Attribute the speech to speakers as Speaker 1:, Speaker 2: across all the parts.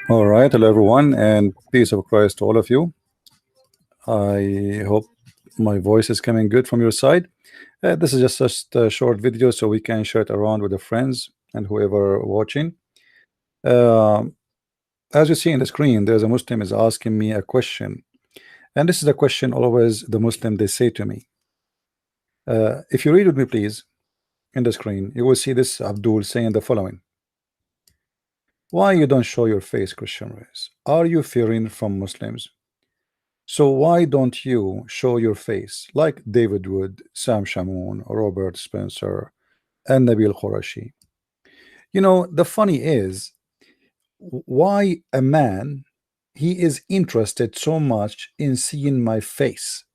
Speaker 1: All right, hello everyone, and peace of Christ to all of you. I hope my voice is coming good from your side. This is just a short video so we can share it around with the friends and whoever watching. Um as you see in the screen, there's a Muslim is asking me a question, and this is a question always the Muslim they say to me. If you read with me, please, in the screen, you will see this Abdul saying the following: Why you don't show your face, Christian race? Are you fearing from Muslims? So why don't you show your face like David Wood, Sam Shamoun, Robert Spencer, and Nabil Qureshi? The funny is why a man he is interested so much in seeing my face.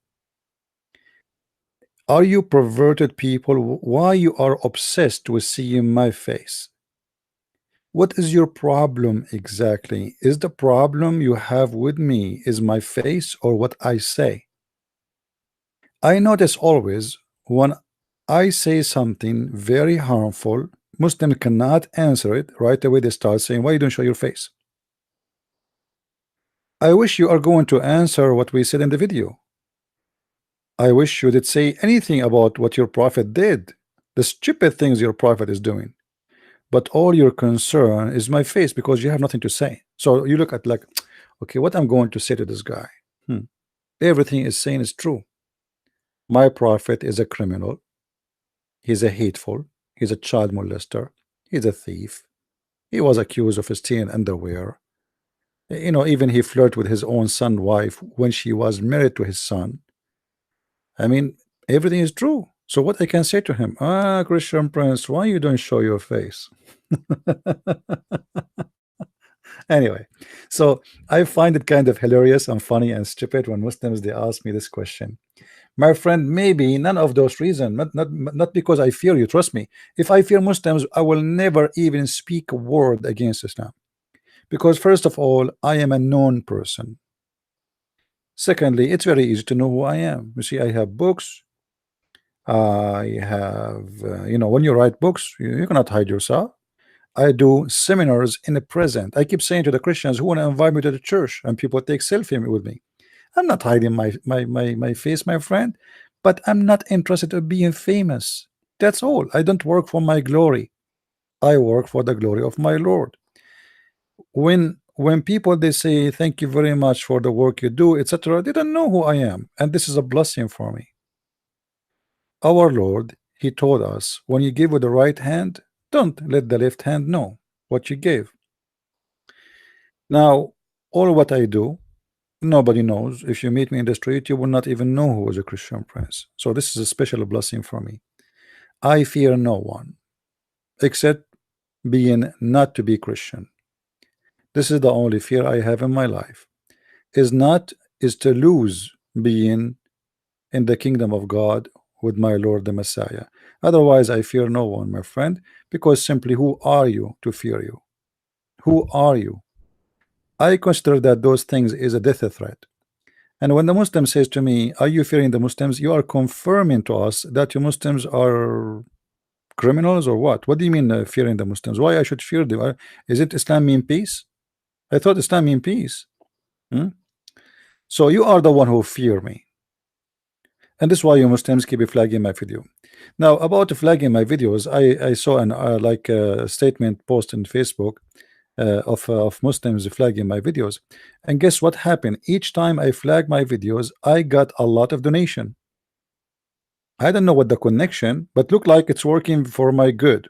Speaker 1: Are you perverted people? Why you are obsessed with seeing my face? What is your problem exactly? Is the problem you have with me is my face or what I say? I notice always when I say something very harmful, Muslim cannot answer it right away. They start saying, why you don't show your face? I wish you are going to answer what we said in the video. I wish you did say anything about what your prophet did, the stupid things your prophet is doing. But all your concern is my face because you have nothing to say. So you look at like, okay, what I'm going to say to this guy? Everything is saying is true. My prophet is a criminal. He's a hateful. He's a child molester. He's a thief. He was accused of stealing underwear. Even he flirted with his own son wife when she was married to his son. I mean, everything is true. So what I can say to him? Christian Prince, why you don't show your face? Anyway, so I find it kind of hilarious and funny and stupid when Muslims they ask me this question. My friend, maybe none of those reasons, not because I fear you, trust me. If I fear Muslims, I will never even speak a word against Islam. Because first of all, I am a known person. Secondly, it's very easy to know who I am. You see, I have books. I have, when you write books, you cannot hide yourself. I do seminars in the present. I keep saying to the Christians who want to invite me to the church, and people take selfie with me. I'm not hiding my face, my friend, but I'm not interested in being famous. That's all. I don't work for my glory. I work for the glory of my Lord. When people they say thank you very much for the work you do, etc., they don't know who I am, and this is a blessing for me. Our Lord, He told us when you give with the right hand, don't let the left hand know what you gave. Now, all what I do, nobody knows. If you meet me in the street, you will not even know who is a Christian Prince. So this is a special blessing for me. I fear no one except being not to be Christian. This is the only fear I have in my life. Is to lose being in the kingdom of God with my Lord the Messiah. Otherwise, I fear no one, my friend, because simply who are you to fear you? Who are you? I consider that those things is a death threat. And when the Muslim says to me, are you fearing the Muslims? You are confirming to us that you Muslims are criminals or what? What do you mean fearing the Muslims? Why I should fear them? Is it Islam mean peace? I thought Islam mean peace. So you are the one who fear me. And this is why you Muslims keep flagging my video. Now about flagging my videos, I saw an like a statement post in Facebook of Muslims flagging my videos, and guess what happened? Each time I flag my videos, I got a lot of donation. I don't know what the connection, but look like it's working for my good.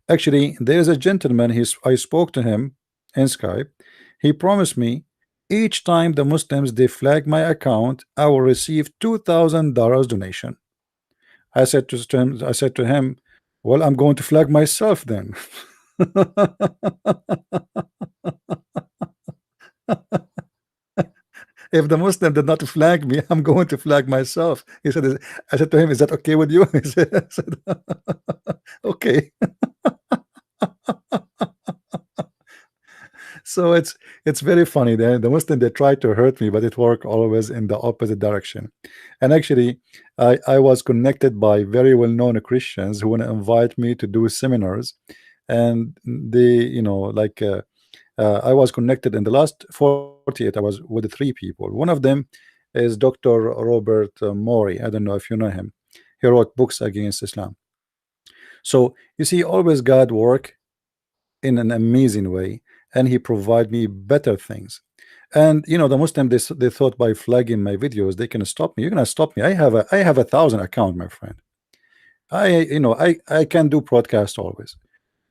Speaker 1: Actually, there is a gentleman. I spoke to him in Skype. He promised me each time the Muslims they flag my account, I will receive $2,000 donation. I said to him, well, I'm going to flag myself then. If the Muslim did not flag me, I'm going to flag myself. He said, I said to him, is that okay with you? He said, I said okay. So it's very funny. The Muslim they try to hurt me, but it worked always in the opposite direction. And actually, I was connected by very well-known Christians who want to invite me to do seminars, and they, like I was connected in the last 48 hours with 3 people. One of them is Dr. Robert Mori. I don't know if you know him. He wrote books against Islam. So you see, always God work in an amazing way, and he provide me better things. And you know, the Muslim, they thought by flagging my videos they can stop me. You're gonna stop me? I have 1,000 account, my friend. I can do broadcast always.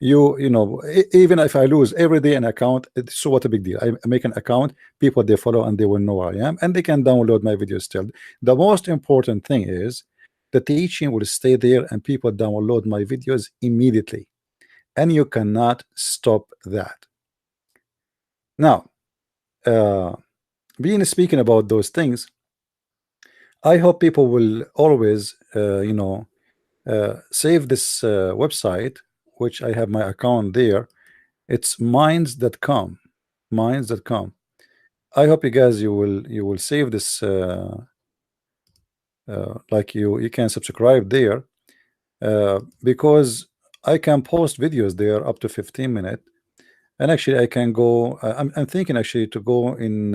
Speaker 1: Even if I lose every day an account, so what a big deal. I make an account, people they follow and they will know where I am, and they can download my videos still. The most important thing is the teaching will stay there and people download my videos immediately, and you cannot stop that. Now, being speaking about those things, I hope people will always save this website, which I have my account there. It's minds.com. Minds.com. I hope you guys you will save this, like you can subscribe there, because I can post videos there up to 15 minutes. And actually I can go, I'm thinking actually to go in,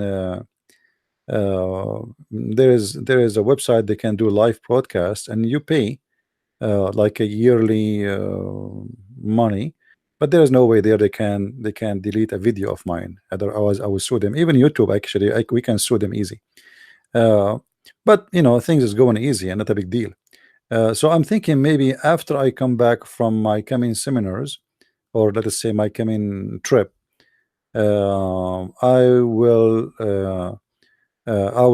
Speaker 1: there is a website they can do live broadcast, and you pay like a yearly money, but there is no way there they can delete a video of mine. Otherwise I will sue them. Even YouTube, actually, we can sue them easy. But you know, things is going easy and not a big deal. So I'm thinking maybe after I come back from my coming seminars, or let us say my coming trip, I will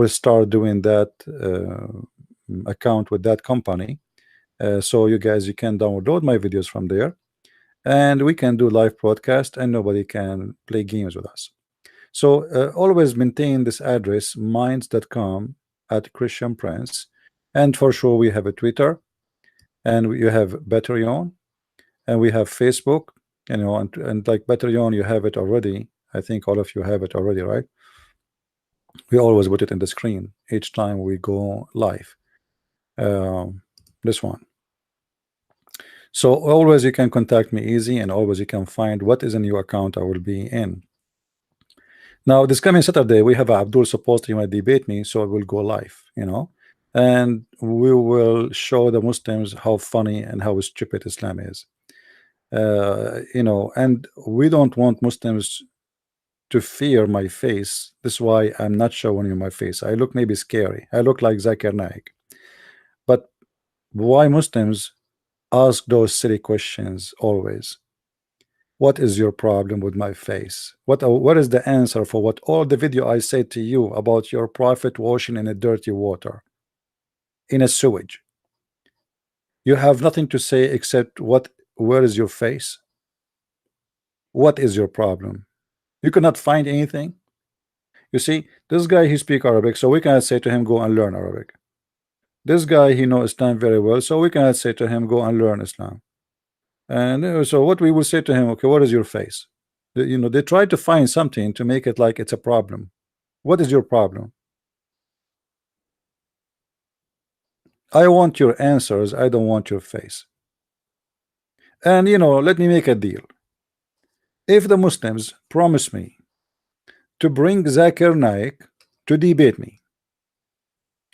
Speaker 1: start doing that account with that company. So you guys, you can download my videos from there, and we can do live broadcast, and nobody can play games with us. So always maintain this address, minds.com @ChristianPrince, and for sure we have a Twitter, and you have Patreon, and we have Facebook, and like Patreon, you have it already. I think all of you have it already, right? We always put it in the screen each time we go live. This one. So always you can contact me easy, and always you can find what is a new account I will be in. Now this coming Saturday we have Abdul supposed to debate me, so I will go live, and we will show the Muslims how funny and how stupid Islam is. And we don't want Muslims to fear my face. This is why I'm not showing you my face. I look maybe scary. I look like Zakir Naik. But why Muslims ask those silly questions always? What is your problem with my face? What is the answer for what all the video I said to you about your prophet washing in a dirty water, in a sewage? You have nothing to say except where is your face? What is your problem? You cannot find anything. You see, this guy, he speak Arabic, so we cannot say to him go and learn Arabic. This guy, he knows Islam very well, so we cannot say to him go and learn Islam. And so what we will say to him, okay, what is your face? They try to find something to make it like it's a problem. What is your problem? I want your answers. I don't want your face. And let me make a deal. If the Muslims promise me to bring Zakir Naik to debate me,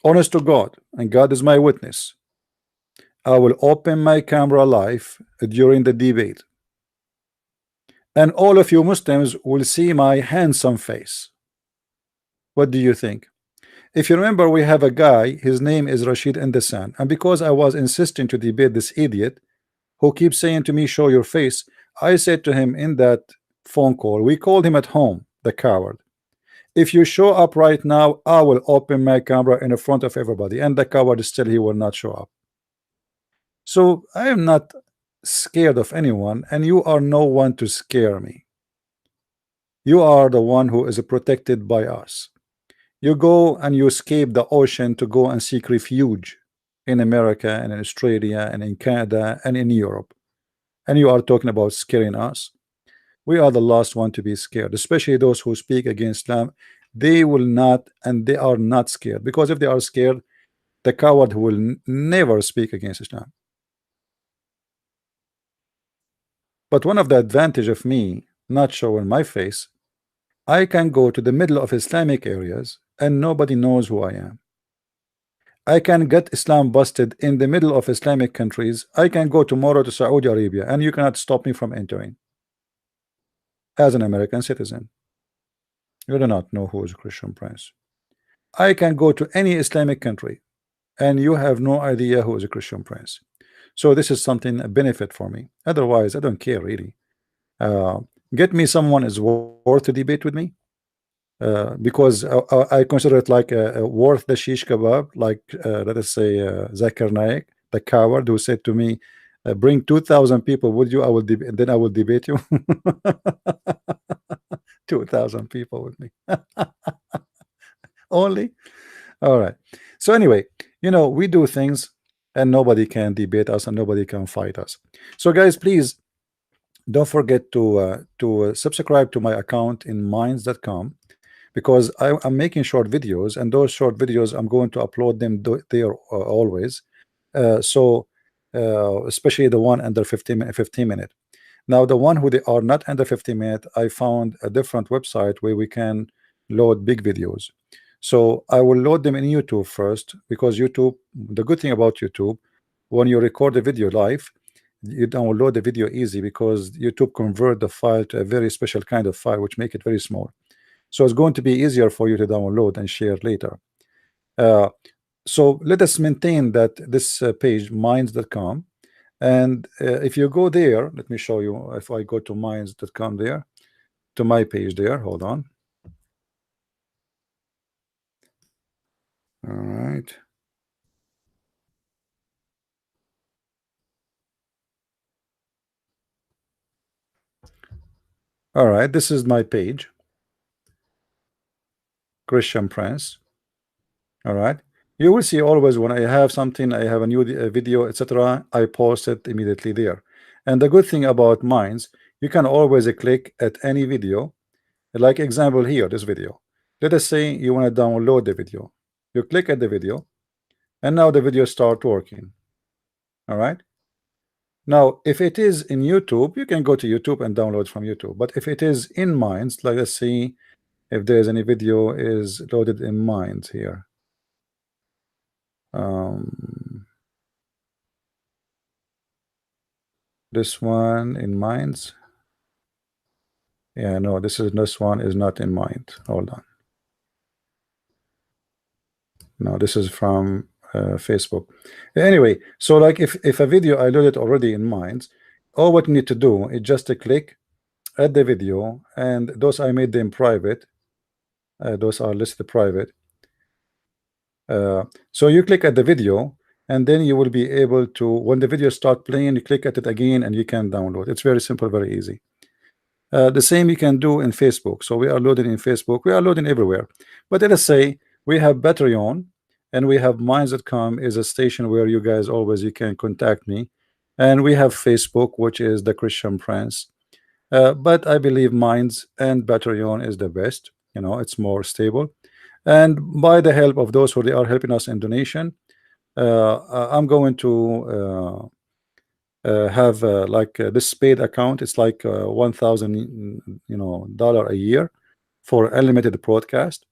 Speaker 1: honest to God, and God is my witness, I will open my camera live during the debate, and all of you Muslims will see my handsome face. What do you think? If you remember, we have a guy, his name is Rashid Indesan, and because I was insisting to debate this idiot who keeps saying to me show your face, I said to him in that phone call, we called him at home, the coward, if you show up right now, I will open my camera in front of everybody, and the coward still he will not show up. So I am not scared of anyone, and you are no one to scare me. You are the one who is protected by us. You go and you escape the ocean to go and seek refuge in America and in Australia and in Canada and in Europe, and you are talking about scaring us. We are the last one to be scared, especially those who speak against Islam. They will not, and they are not scared, because if they are scared, the coward will never speak against Islam. But one of the advantage of me not showing my face I can go to the middle of Islamic areas and nobody knows who I am. I can get Islam busted in the middle of Islamic countries. I can go tomorrow to Saudi Arabia and you cannot stop me from entering as an American citizen. You do not know who is Christian Prince. I can go to any Islamic country and you have no idea who is a Christian Prince. So this is something a benefit for me. Otherwise, I don't care really. Uh, get me someone is worth to debate with me, because I consider it like a worth the shish kebab. Like let us say Zakir Naik, the coward who said to me, "Bring 2,000 people, would you? I will then I will debate you." 2,000 people with me only. All right. So anyway, we do things and nobody can debate us and nobody can fight us. So guys, please don't forget to subscribe to my account in minds.com, because I'm making short videos, and those short videos I'm going to upload them there always. Especially the one under 15 minute. Now the one who they are not under 15 minute, I found a different website where we can load big videos. So I will load them in YouTube first, because YouTube, the good thing about YouTube, when you record a video live, you download the video easy, because YouTube convert the file to a very special kind of file which make it very small. So it's going to be easier for you to download and share later. So let us maintain that this page minds.com, and if you go there, let me show you. If I go to minds.com there, to my page there, hold on. All right. All right, this is my page, Christian Prince. All right, you will see always when I have something, I have a new video, etc., I post it immediately there. And the good thing about Minds, you can always click at any video. Like example here, this video. Let us say you want to download the video. You click at the video, and now the video start working. All right. Now, if it is in YouTube, you can go to YouTube and download from YouTube. But if it is in Minds, like let's see if there's any video is loaded in Minds here. This one in Minds. Yeah, no, this one is not in Mind. Hold on. No, this is from Facebook. Anyway, so like if a video I loaded already in Minds, all what you need to do is just to click at the video, and those I made them private. Those are listed private. So you click at the video, and then you will be able to, when the video start playing, you click at it again and you can download. It's very simple, very easy. The same you can do in Facebook. So we are loading in Facebook, we are loading everywhere. But let us say we have Patreon and we have minds.com is a station where you guys always you can contact me, and we have Facebook, which is the Christian Prince. But I believe Minds and Patreon is the best. It's more stable, and by the help of those who they are helping us in donation, I'm going to have like this paid account. It's like $1,000 a year for unlimited broadcast,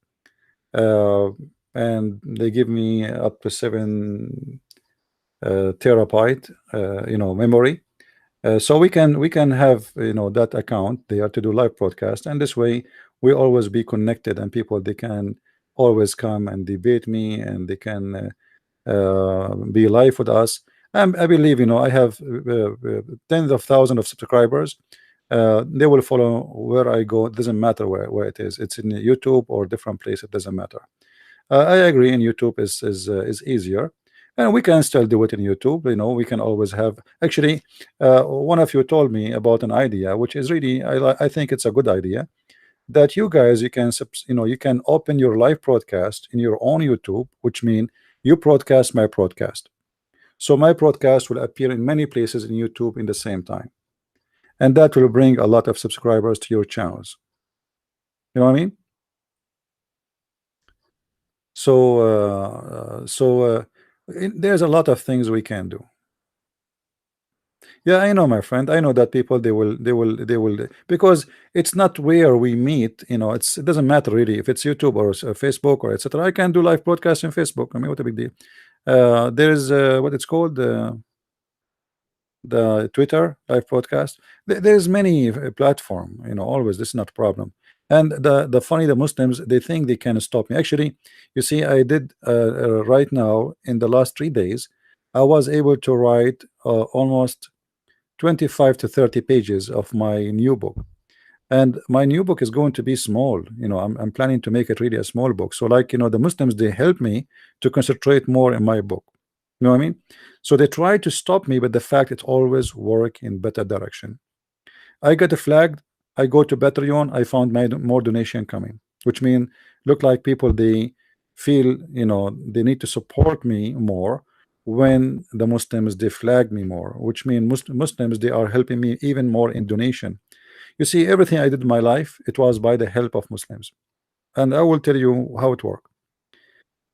Speaker 1: and they give me up to 7 terabyte memory. So we can have that account there to do live broadcast, and this way we always be connected, and people they can always come and debate me, and they can be live with us. I believe I have tens of thousands of subscribers. They will follow where I go. It doesn't matter where it is. It's in YouTube or different place. It doesn't matter. I agree. In YouTube is easier, and we can still do it in YouTube. We can always have. Actually, one of you told me about an idea, which is really I think it's a good idea. That you guys you can open your live broadcast in your own YouTube, which means you broadcast my broadcast. So my broadcast will appear in many places in YouTube in the same time, and that will bring a lot of subscribers to your channels. You know what I mean? So there's a lot of things we can do. Yeah, I know, my friend. I know that people they will because it's not where we meet. It doesn't matter really if it's YouTube or Facebook or etc. I can do live broadcast in Facebook. I mean, what a big deal. There is what it's called. The Twitter live podcast. There's many platform, always this is not a problem. And the funny, the Muslims, they think they can stop me. Actually, you see, I did right now in the last 3 days, I was able to write almost 25 to 30 pages of my new book. And my new book is going to be small. I'm planning to make it really a small book. So like, the Muslims, they help me to concentrate more in my book. You know what I mean? So they try to stop me, but the fact it always work in better direction. I get a flag, I go to Patreon, I found more donation coming, which mean look like people, they feel, they need to support me more when the Muslims, they flag me more, which mean Muslims, they are helping me even more in donation. You see, everything I did in my life, it was by the help of Muslims. And I will tell you how it worked.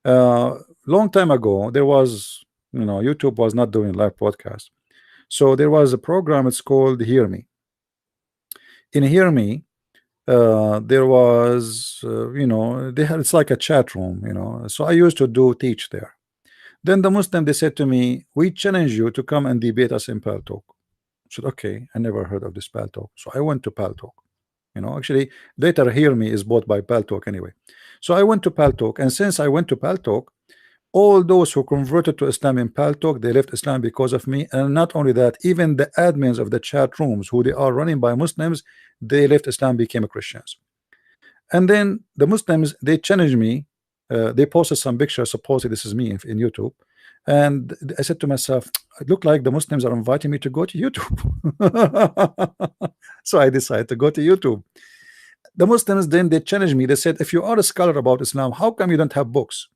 Speaker 1: Long time ago, there was, YouTube was not doing live podcast. So there was a program, it's called Hear Me. In Hear Me, there was, they had, it's like a chat room, So I used to teach there. Then the Muslim, they said to me, we challenge you to come and debate us in Paltalk. I said, okay, I never heard of this Paltalk. So I went to Paltalk. Actually, later Hear Me is bought by Paltalk anyway. So I went to Paltalk, and since I went to Paltalk, all those who converted to Islam in Paltalk, they left Islam because of me. And not only that, even the admins of the chat rooms, who they are running by Muslims, they left Islam, became Christians. And then the Muslims, they challenged me. They posted some pictures, supposedly this is me in YouTube. And I said to myself, it looked like the Muslims are inviting me to go to YouTube. So I decided to go to YouTube. The Muslims, then they challenged me. They said, if you are a scholar about Islam, how come you don't have books?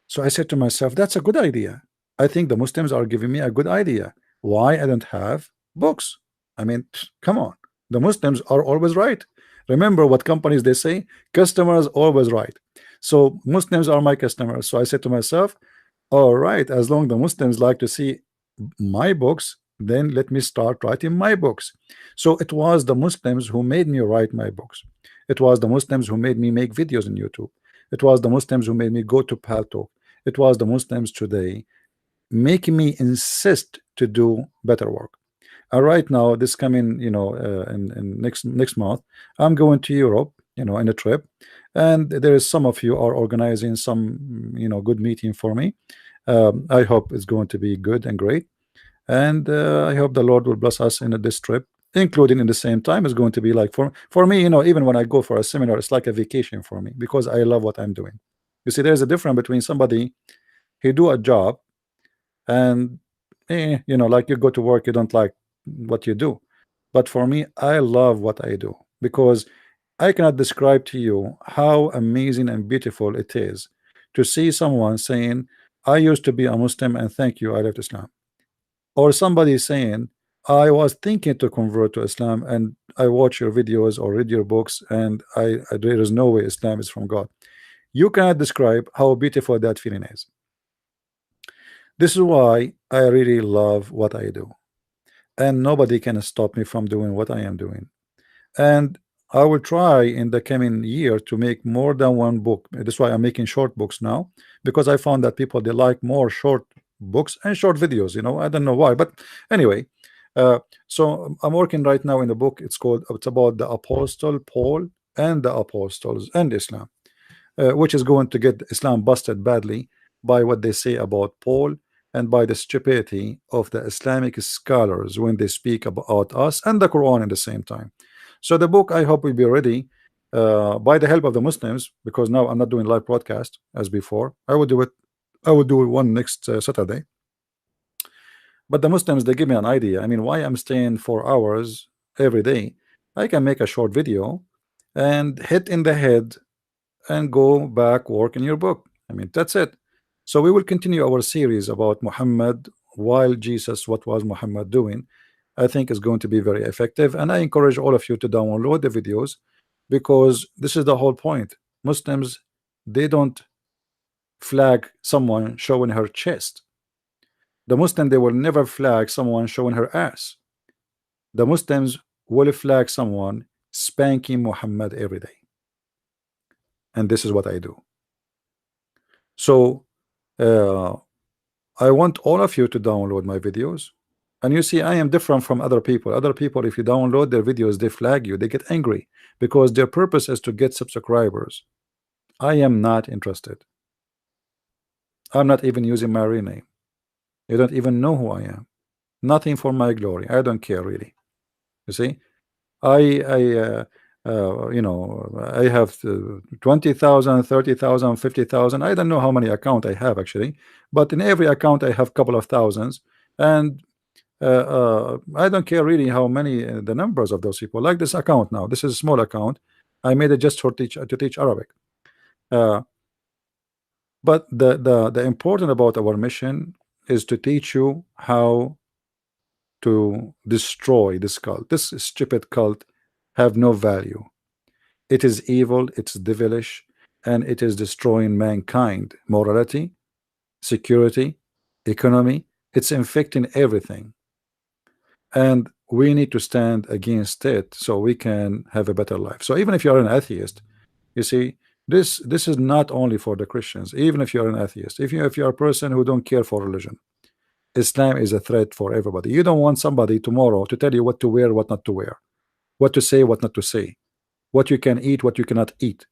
Speaker 1: So I said to myself, that's a good idea. I think the Muslims are giving me a good idea. Why I don't have books? I mean, come on. The Muslims are always right. Remember what companies they say? Customers always right. So Muslims are my customers. So I said to myself, all right, as long the Muslims like to see my books, then let me start writing my books. So it was the Muslims who made me write my books. It was the Muslims who made me make videos on YouTube. It was the Muslims who made me go to Paltalk. It was the Muslims today making me insist to do better work. Right now, this coming, in next month, I'm going to Europe, in a trip, and there is some of you are organizing some, good meeting for me. I hope it's going to be good and great, and I hope the Lord will bless us in this trip, including in the same time. It's going to be like for me, even when I go for a seminar, it's like a vacation for me because I love what I'm doing. You see, there's a difference between somebody who do a job and like you go to work, you don't like what you do. But for me, I love what I do because I cannot describe to you how amazing and beautiful it is to see someone saying, I used to be a Muslim and thank you, I left Islam. Or somebody saying, I was thinking to convert to Islam and I watch your videos or read your books and there is no way Islam is from God. You cannot describe how beautiful that feeling is. This is why I really love what I do, and nobody can stop me from doing what I am doing. And I will try in the coming year to make more than one book. That's why I'm making short books now, because I found that people, they like more short books and short videos. I don't know why, but anyway. So I'm working right now in the book. It's about the Apostle Paul and the apostles and Islam, which is going to get Islam busted badly by what they say about Paul and by the stupidity of the Islamic scholars when they speak about us and the Quran at the same time. So the book, I hope, will be ready by the help of the Muslims, because now I'm not doing live broadcast as before. I will do it. I will do one next Saturday. But the Muslims, they give me an idea. I mean, why I'm staying 4 hours every day? I can make a short video and hit in the head and go back work in your book. I mean, that's it. So we will continue our series about Muhammad while Jesus, what was Muhammad doing? I think is going to be very effective, and I encourage all of you to download the videos, because this is the whole point. Muslims, they don't flag someone showing her chest. The Muslim, they will never flag someone showing her ass. The Muslims will flag someone spanking Muhammad every day. And this is what I do. So I want all of you to download my videos. And you see, I am different from other people. Other people, if you download their videos, they flag you. They get angry because their purpose is to get subscribers. I am not interested. I'm not even using my real name. You don't even know who I am. Nothing for my glory. I don't care really. You see, you know, I have 20,000, 30,000, 50,000. I don't know how many account I have actually, but in every account I have a couple of thousands, and I don't care really how many the numbers of those people. Like this account now, this is a small account. I made it just for to teach Arabic. But the important about our mission is to teach you how to destroy this cult. This stupid cult have no value. It is evil, it's devilish, and it is destroying mankind, morality, security, economy. It's infecting everything. And we need to stand against it so we can have a better life. So even if you're an atheist, you see, this is not only for the Christians. Even if you're an atheist, if you're a person who don't care for religion, Islam is a threat for everybody. You don't want somebody tomorrow to tell you what to wear, what not to wear, what to say, what not to say, what you can eat, what you cannot eat.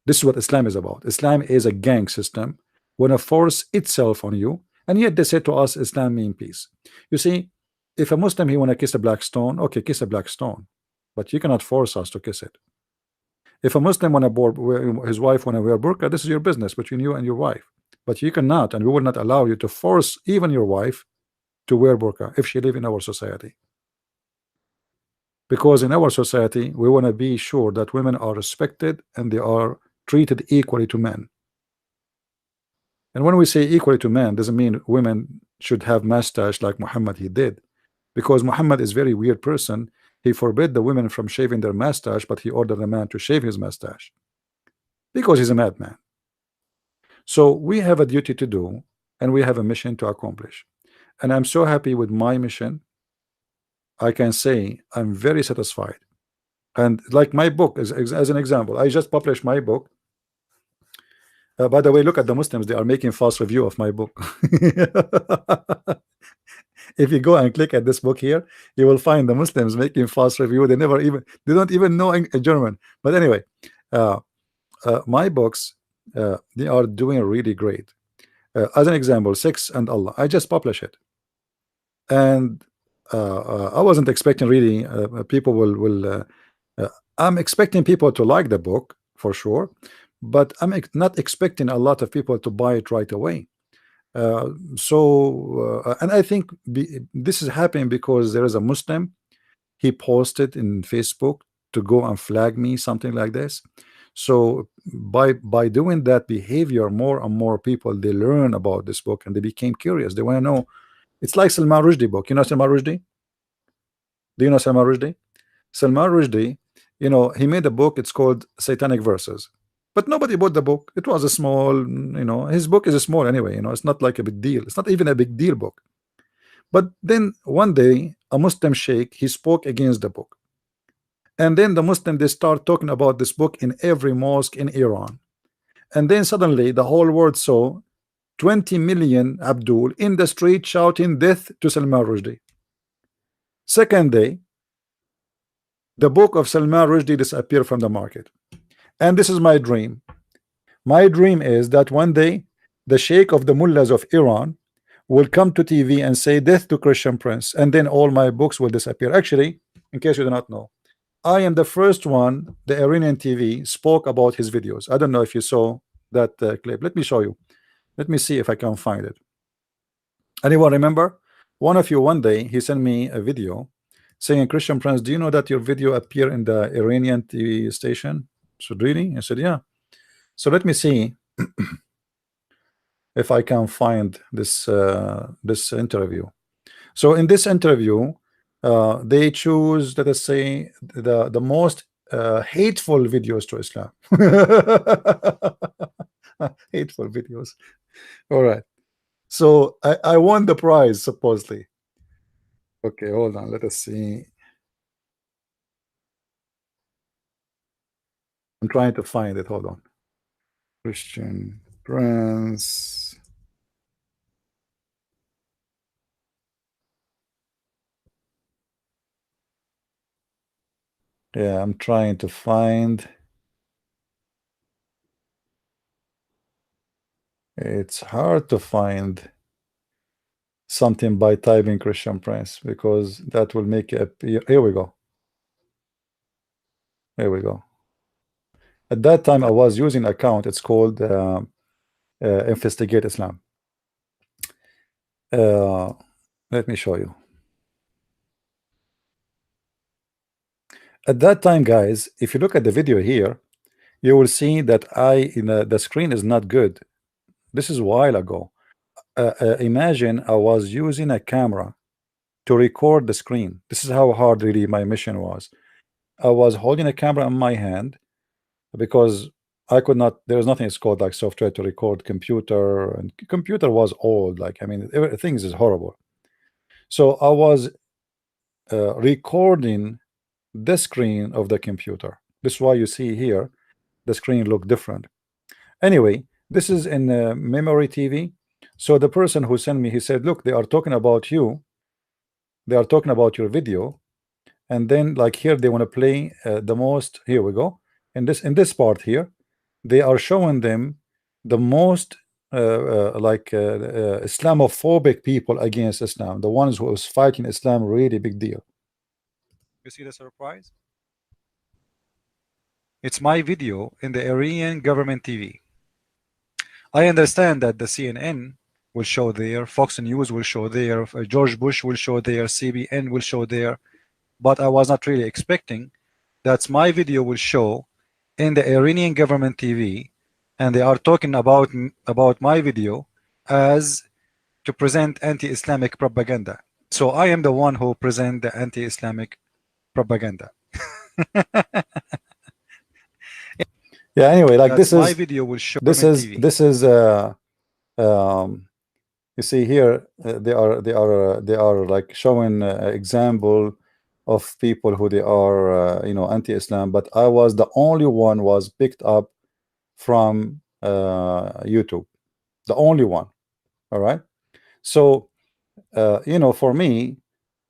Speaker 1: This is what Islam is about. Islam is a gang system, want to force itself on you, and yet they say to us Islam means peace. You see, if a Muslim he want to kiss a black stone, okay, kiss a black stone, but you cannot force us to kiss it. If a Muslim want to his wife want to wear burqa, this is your business between you and your wife, but you cannot, and we will not allow you to force even your wife to wear burqa if she live in our society. Because in our society we want to be sure that women are respected and they are treated equally to men. And when we say equally to men, doesn't mean women should have mustache like Muhammad he did, because Muhammad is very weird person. He forbid the women from shaving their mustache, but he ordered a man to shave his mustache because he's a madman. So we have a duty to do, and we have a mission to accomplish, and I'm so happy with my mission. I can say I'm very satisfied. And like my book as an example, I just published my book. By the way, look at the Muslims, they are making false review of my book. If you go and click at this book here, you will find the Muslims making false review. They don't even know German. But anyway, my books, they are doing really great. As an example, Sex and Allah, I just published it, and I wasn't expecting really people will I'm expecting people to like the book for sure, but I'm not expecting a lot of people to buy it right away. And I think this is happening because there is a Muslim, he posted in Facebook to go and flag me, something like this. So by doing that behavior, more and more people, they learn about this book and they became curious. They want to know. It's like Salman Rushdie book. You know Salman Rushdie? Do you know Salman Rushdie? Salman Rushdie, you know, he made a book, it's called Satanic Verses, but nobody bought the book. It was a small, you know, his book is a small anyway, you know, it's not like a big deal. It's not even a big deal book. But then one day a Muslim sheikh, he spoke against the book, and then the Muslim, they start talking about this book in every mosque in Iran, and then suddenly the whole world saw 20 million Abdul in the street shouting death to Salman Rushdie. Second day, the book of Salman Rushdie disappeared from the market. And this is my dream. My dream is that one day the sheikh of the mullahs of Iran will come to TV and say death to Christian Prince, and then all my books will disappear. Actually, in case you do not know, I am the first one the Iranian TV spoke about his videos. I don't know if you saw that clip. Let me show you. Let me see if I can find it. Anyone remember? One of you one day he sent me a video saying, Christian Prince, do you know that your video appeared in the Iranian TV station? So really? I said, yeah. So let me see if I can find this this interview. So in this interview, they choose, let us say, the most hateful videos to Islam. Hateful videos. All right. So I won the prize supposedly. Okay, hold on. Let us see. I'm trying to find it. Hold on. Christian Prince. Yeah, I'm trying to find. It's hard to find something by typing Christian Prince because that will make it appear. Here we go. Here we go. At that time, I was using account. It's called Investigate Islam. Uh, let me show you. At that time, guys, if you look at the video here, you will see that the screen is not good. This is a while ago. Imagine I was using a camera to record the screen. This is how hard really my mission was. I was holding a camera in my hand because I could not. There was nothing. It's called like software to record computer, and computer was old. Like I mean, everything is horrible. So I was recording the screen of the computer. This is why you see here the screen look different. Anyway, this is in memory TV. So the person who sent me, he said, look, they are talking about you. They are talking about your video. And then like here, they want to play the most. Here we go. In this part here, they are showing them the most Islamophobic people against Islam, the ones who is fighting Islam, really big deal. You see the surprise? It's my video in the Iranian government TV. I understand that the CNN will show there, Fox News will show there, George Bush will show there, CBN will show there, but I was not really expecting that my video will show in the Iranian government TV, and they are talking about my video as to present anti-Islamic propaganda. So I am the one who present the anti-Islamic propaganda. Yeah, anyway, like this
Speaker 2: my
Speaker 1: is
Speaker 2: video will show
Speaker 1: this is
Speaker 2: TV.
Speaker 1: this is you see here they are like showing example of people who they are anti-Islam, but I was the only one was picked up from YouTube, the only one. All right, so for me,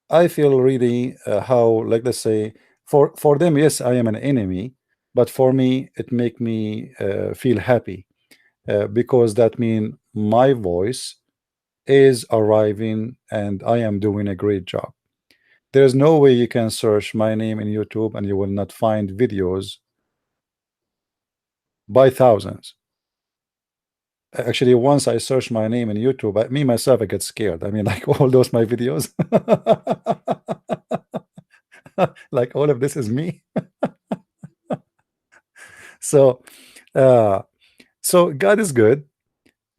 Speaker 1: I feel really how, like, let's say, for them, yes, I am an enemy, but for me it make me feel happy because that mean my voice is arriving and I am doing a great job. There's no way you can search my name in YouTube and you will not find videos by thousands. Actually, once I search my name in YouTube, me myself, I get scared. I mean, like all those my videos, like all of this is me. So, uh, so God is good.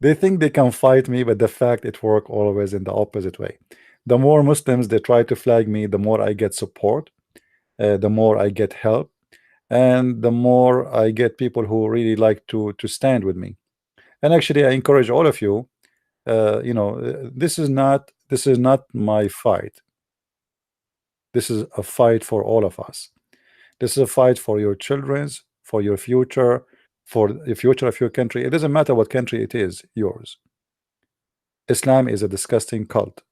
Speaker 1: They think they can fight me, but the fact it work always in the opposite way. The more Muslims they try to flag me, the more I get support, the more I get help, and the more I get people who really like to stand with me. And actually, I encourage all of you. This is not my fight. This is a fight for all of us. This is a fight for your children's, for your future, for the future of your country. It doesn't matter what country it is, yours. Islam is a disgusting cult,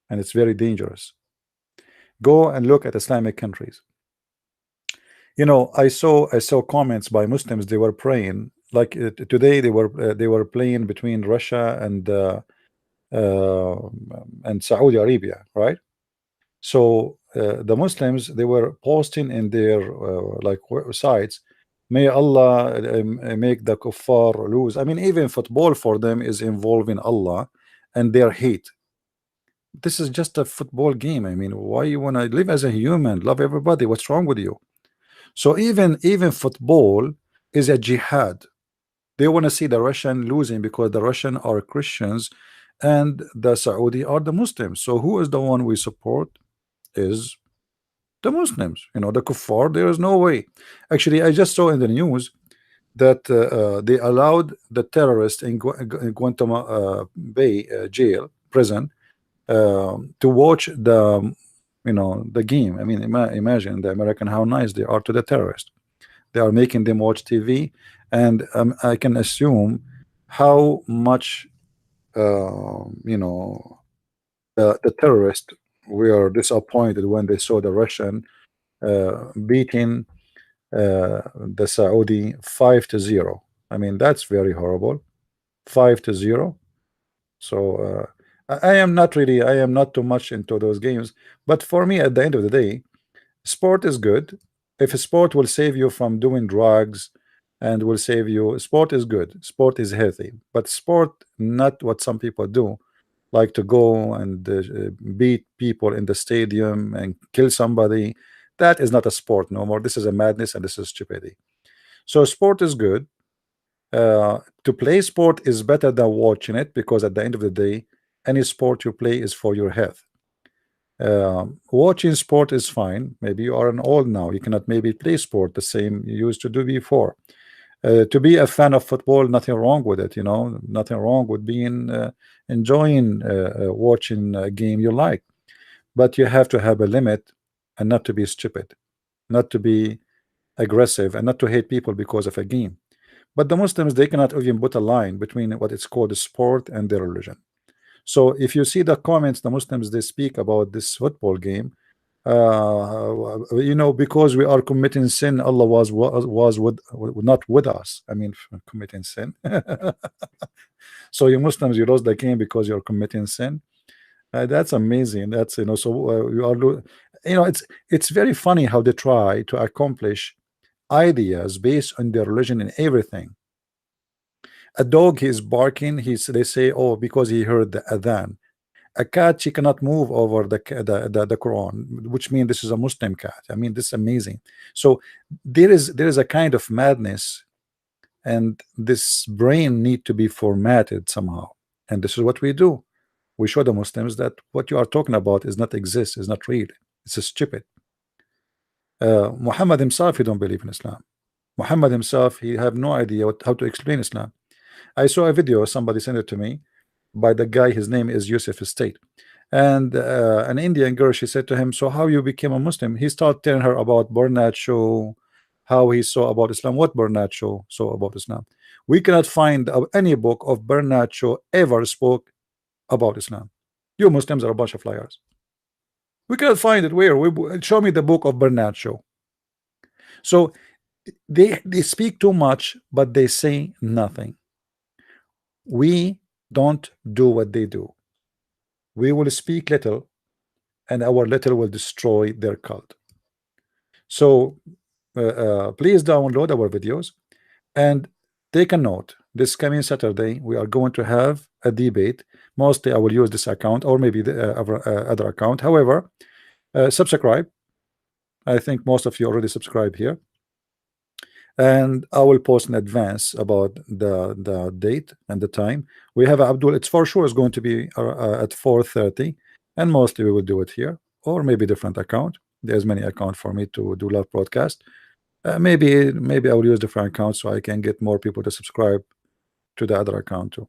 Speaker 1: and it's very dangerous. Go and look at Islamic countries. I saw comments by Muslims. They were praying like today. They were playing between Russia uh, and Saudi Arabia, right? So the Muslims, they were posting in their sites, may Allah make the kuffar lose. I mean, even football for them is involving Allah and their hate. This is just a football game. I mean, why you want to live as a human, love everybody? What's wrong with you? So even football is a jihad. They want to see the Russian losing because the Russian are Christians and the Saudi are the Muslims. So who is the one we support? Is the Muslims. The kuffar, there is no way. Actually, I just saw in the news that they allowed the terrorists in Guantanamo Bay jail prison to watch the the game. I mean, imagine the American how nice they are to the terrorists. They are making them watch TV, and I can assume how much you know the terrorists were disappointed when they saw the Russian beating the Saudi 5-0. I mean, that's very horrible. 5-0. So I am not really, I am not too much into those games. But for me, at the end of the day, sport is good. If a sport will save you from doing drugs and will save you, sport is good. Sport is healthy. But sport, not what some people do, like to go and beat people in the stadium and kill somebody. That is not a sport no more. This is a madness and this is stupidity. So sport is good. To play sport is better than watching it, because at the end of the day, any sport you play is for your health. Watching sport is fine. Maybe you are an old now, you cannot maybe play sport the same you used to do before. To be a fan of football, nothing wrong with it, nothing wrong with being enjoying watching a game you like, but you have to have a limit and not to be stupid, not to be aggressive, and not to hate people because of a game. But the Muslims, they cannot even put a line between what it's called a sport and their religion. So if you see the comments, the Muslims, they speak about this football game, because we are committing sin, Allah was not with us. I mean, committing sin. So you Muslims, you lost the game because you're committing sin. That's amazing. That's so you are it's very funny how they try to accomplish ideas based on their religion and everything. A dog is barking, they say, oh, because he heard the adhan. A cat, she cannot move over the Quran, which means this is a Muslim cat. I mean, this is amazing. So there is a kind of madness, and this brain need to be formatted somehow. And this is what we do. We show the Muslims that what you are talking about is not exist, is not real. It's a stupid. Muhammad himself, he don't believe in Islam. Muhammad himself, he have no idea how to explain Islam. I saw a video, somebody sent it to me, by the guy, his name is Yusuf Estate, and an Indian girl, she said to him, so how you became a Muslim? He started telling her about Bernard Shaw, how he saw about Islam. What Bernard Shaw saw about Islam? We cannot find any book of Bernard Shaw ever spoke about Islam. You Muslims are a bunch of liars. We cannot find it. Where? Show me the book of Bernard Shaw. So they speak too much, but they say nothing. We don't do what they do. We will speak little, and our little will destroy their cult. So please download our videos and take a note. This coming Saturday, we are going to have a debate. Mostly I will use this account, or maybe the other account. However, subscribe. I think most of you already subscribe here, and I will post in advance about the date and the time. We have Abdul, it's for sure is going to be at 4:30, and mostly we will do it here, or maybe different account. There's many account for me to do live broadcast. Maybe I will use different accounts so I can get more people to subscribe to the other account too.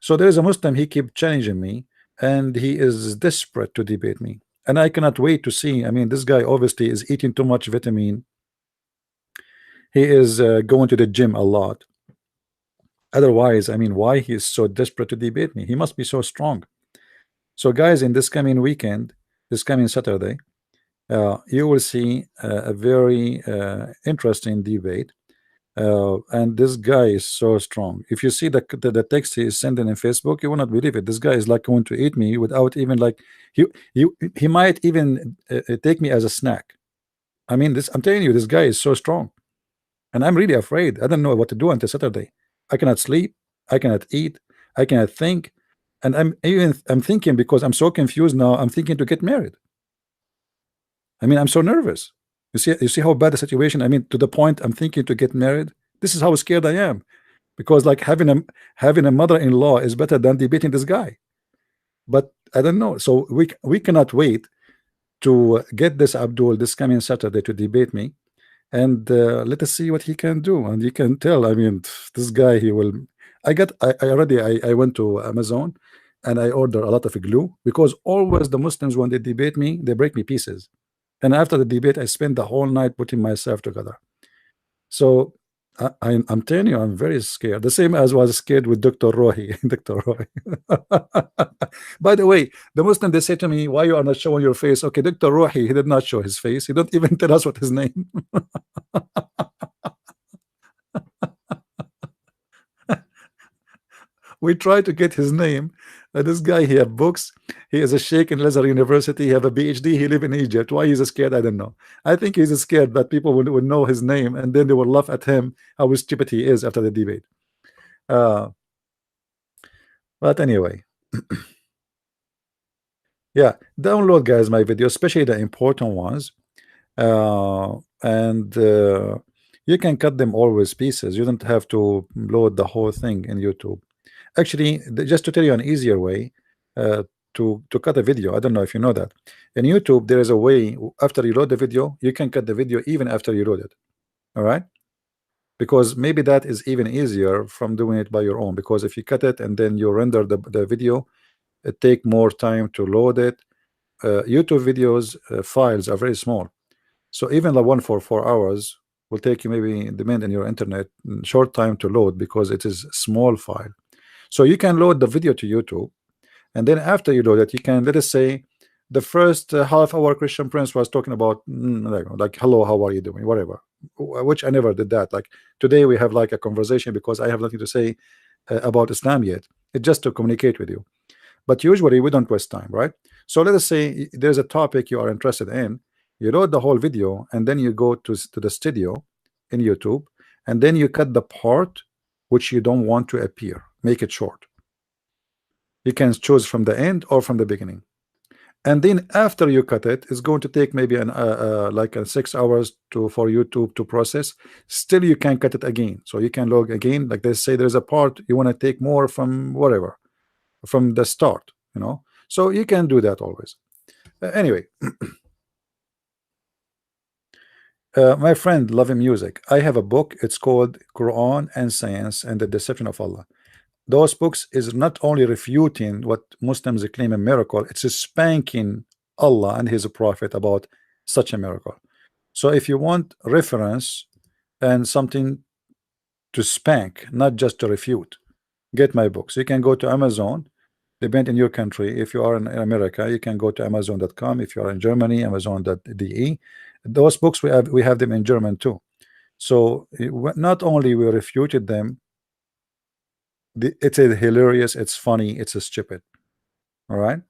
Speaker 1: So there is a Muslim, he keep challenging me, and he is desperate to debate me, and I cannot wait to see. I mean, this guy obviously is eating too much vitamin. He is going to the gym a lot. Otherwise, I mean, why he is so desperate to debate me? He must be so strong. So guys, in this coming weekend, this coming Saturday, you will see a very interesting debate, and this guy is so strong. If you see the text he is sending in Facebook, you will not believe it. This guy is like going to eat me without even like he might even take me as a snack. I mean, I'm telling you, this guy is so strong, and I'm really afraid. I don't know what to do until Saturday. I cannot sleep, I cannot eat, I cannot think, and I'm thinking, because I'm so confused now, I'm thinking to get married. I mean, I'm so nervous. You see how bad the situation. I mean, to the point I'm thinking to get married. This is how scared I am, because like having a mother-in-law is better than debating this guy. But I don't know. So we cannot wait to get this Abdul this coming Saturday to debate me. and let us see what he can do. And you can tell, I mean, this guy, he will. I already I went to Amazon and I order a lot of glue, because always the Muslims, when they debate me, they break me pieces. And after the debate, I spend the whole night putting myself together. So I'm telling you, I'm very scared. The same as was scared with Dr. Rohi. Dr. Rohi. By the way, the Muslim, they say to me, why you are not showing your face? Okay, Dr. Rohi, he did not show his face. He don't even tell us what his name. We try to get his name. This guy, he have books. He is a sheikh in Lazar University. He have a PhD. He live in Egypt. Why he's scared, I don't know. I think he's scared that people will know his name, and then they will laugh at him how stupid he is after the debate. But anyway, yeah, download, guys, my video, especially the important ones, and you can cut them always pieces. You don't have to load the whole thing in YouTube. Actually, just to tell you an easier way to cut a video, I don't know if you know that in YouTube there is a way, after you load the video, you can cut the video even after you load it. All right, because maybe that is even easier from doing it by your own, because if you cut it and then you render the video, it take more time to load it. YouTube videos files are very small, so even the one for 4 hours will take you, maybe depend on your internet, short time to load, because it is a small file. So you can load the video to YouTube, and then after you load it, you can, let us say, the first half hour Christian Prince was talking about like hello, how are you doing, whatever, which I never did that. Like today we have like a conversation, because I have nothing to say about Islam yet. It's just to communicate with you. But usually we don't waste time, right? So let us say there's a topic you are interested in. You load the whole video, and then you go to the studio in YouTube, and then you cut the part which you don't want to appear. Make it short. You can choose from the end or from the beginning, and then after you cut it, it's going to take maybe an like 6 hours for YouTube to process. Still, you can cut it again, so you can log again. Like they say, there's a part you want to take more from whatever, from the start, you know. So you can do that always. Anyway, my friend Loving Music, I have a book. It's called Quran and Science and the Deception of Allah. Those books is not only refuting what Muslims claim a miracle, it's spanking Allah and his prophet about such a miracle. So if you want reference and something to spank, not just to refute, get my books. You can go to Amazon, depend in your country. If you are in America, you can go to Amazon.com. If you are in Germany, Amazon.de. Those books we have them in German too. So not only we refuted them, it's hilarious, it's funny, it's stupid. All right.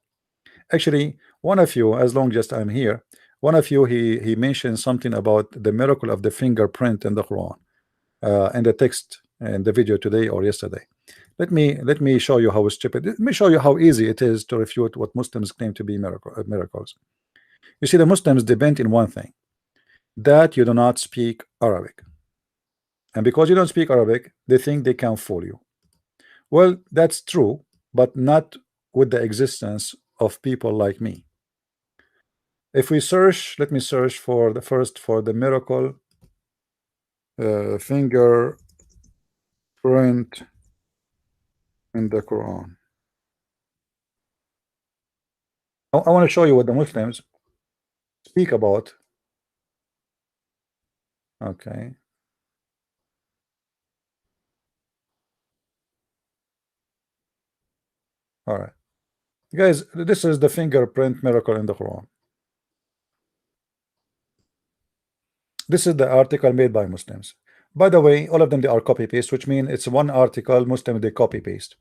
Speaker 1: Actually, one of you, as long as I'm here, one of you, he mentioned something about the miracle of the fingerprint in the Quran, and the text in the video today or yesterday. Let me show you how stupid. Let me show you how easy it is to refute what Muslims claim to be miracles. You see, the Muslims depend in one thing, that you do not speak Arabic, and because you don't speak Arabic, they think they can fool you. Well, that's true, but not with the existence of people like me. If we search, let me search for the miracle fingerprint in the Quran. I want to show you what the Muslims speak about. Okay. All right, guys, this is the fingerprint miracle in the Quran. This is the article made by Muslims. By the way, all of them, they are copy paste, which means it's one article Muslim they copy paste.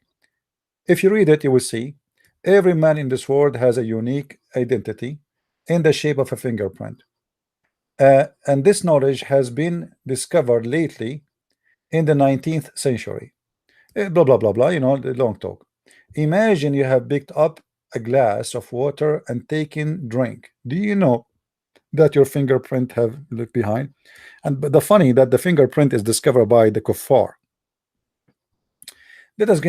Speaker 1: If you read it, you will see every man in this world has a unique identity in the shape of a fingerprint. And this knowledge has been discovered lately in the 19th century. Blah, blah, blah, blah, you know, the long talk. Imagine you have picked up a glass of water and taken drink. Do you know that your fingerprint have looked behind? And but the funny that the fingerprint is discovered by the kuffar. Let us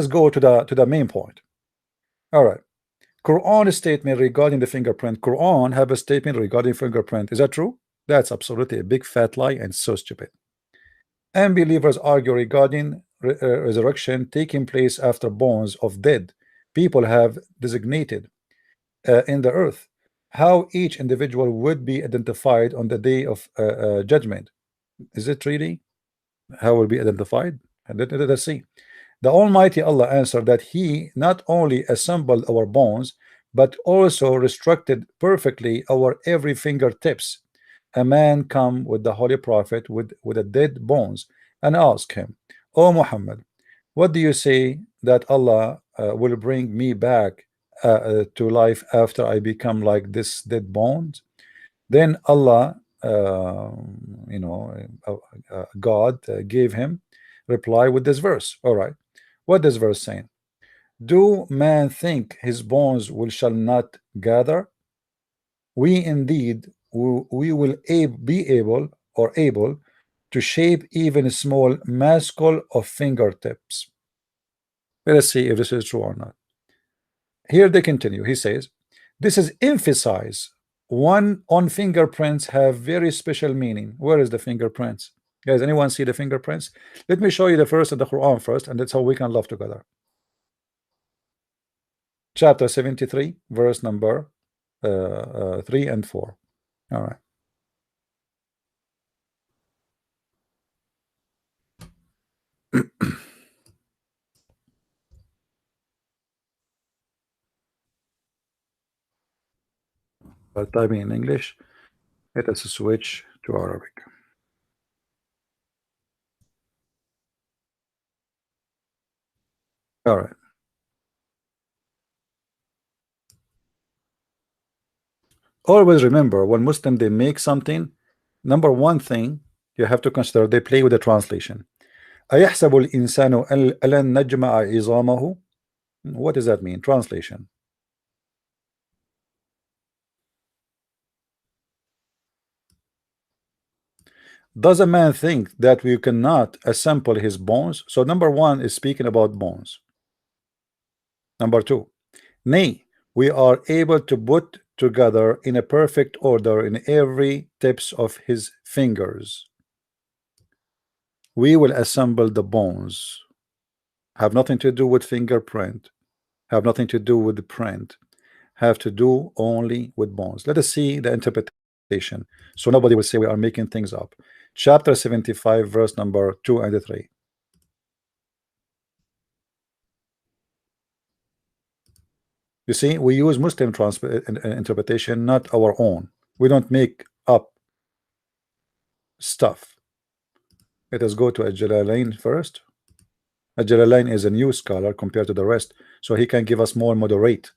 Speaker 1: go to the main point. All right. Quran statement regarding the fingerprint. Quran have a statement regarding fingerprint. Is that true? That's absolutely a big fat lie and so stupid. Unbelievers argue regarding resurrection taking place after bones of dead people have designated in the earth, how each individual would be identified on the day of judgment. Is it really how will be identified? And let's see. The Almighty Allah answered that He not only assembled our bones, but also restricted perfectly our every fingertips. A man come with the Holy Prophet with the dead bones and ask him, O Muhammad, what do you say that Allah will bring me back to life after I become like this dead bones? Then Allah, God gave him reply with this verse. All right, what this verse saying? Do man think his bones shall not gather? We indeed we will be able to shape even a small muscle of fingertips. Let us see if this is true or not. Here they continue. He says, this is emphasize one on fingerprints have very special meaning. Where is the fingerprints? Guys, anyone see the fingerprints? Let me show you the verse of the Quran first, and that's how we can love together. Chapter 73, verse number 3 and 4. All right. But typing in English, let us switch to Arabic. All right. Always remember, when Muslim they make something, number one thing you have to consider, they play with the translation. أيحسب الإنسان ألن نجمع عظامه? What does that mean? Translation. Does a man think that we cannot assemble his bones? So number one is speaking about bones. Number two, nay, we are able to put together in a perfect order in every tips of his fingers. We will assemble the bones. Have nothing to do with fingerprint. Have nothing to do with the print. Have to do only with bones. Let us see the interpretation, so nobody will say we are making things up. Chapter 75, verse number 2 and 3. You see, we use Muslim interpretation, not our own. We don't make up stuff. Let us go to Al-Jalalain first. Al-Jalalain is a new scholar compared to the rest, so he can give us more moderate.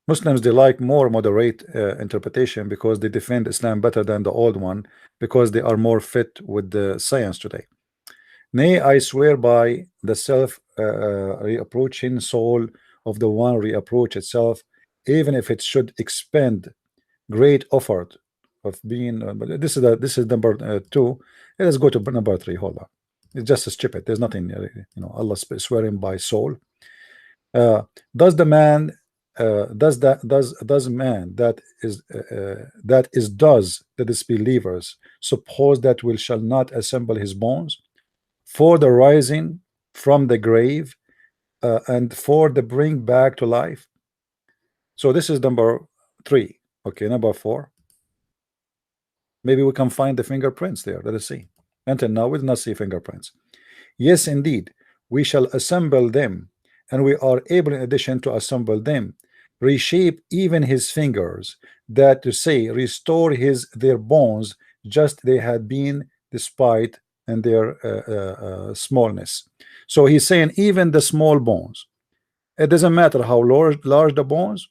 Speaker 1: Muslims, they like more moderate interpretation because they defend Islam better than the old one, because they are more fit with the science today. Nay, I swear by the self reapproaching soul of the one reapproach itself, even if it should expend great effort of being. But this is number 2. Let us go to number 3. Hold on, it's just stupid. There's nothing, Allah swearing by soul. Does the man does man that is the disbelievers suppose that we shall not assemble his bones for the rising from the grave and for the bring back to life? So this is number 3. Okay, number 4. Maybe we can find the fingerprints there. Let us see. Until now we did not see fingerprints. Yes, indeed, we shall assemble them, and we are able in addition to assemble them, reshape even his fingers, that to say restore their bones just they had been despite and their smallness. So he's saying even the small bones, it doesn't matter how large the bones,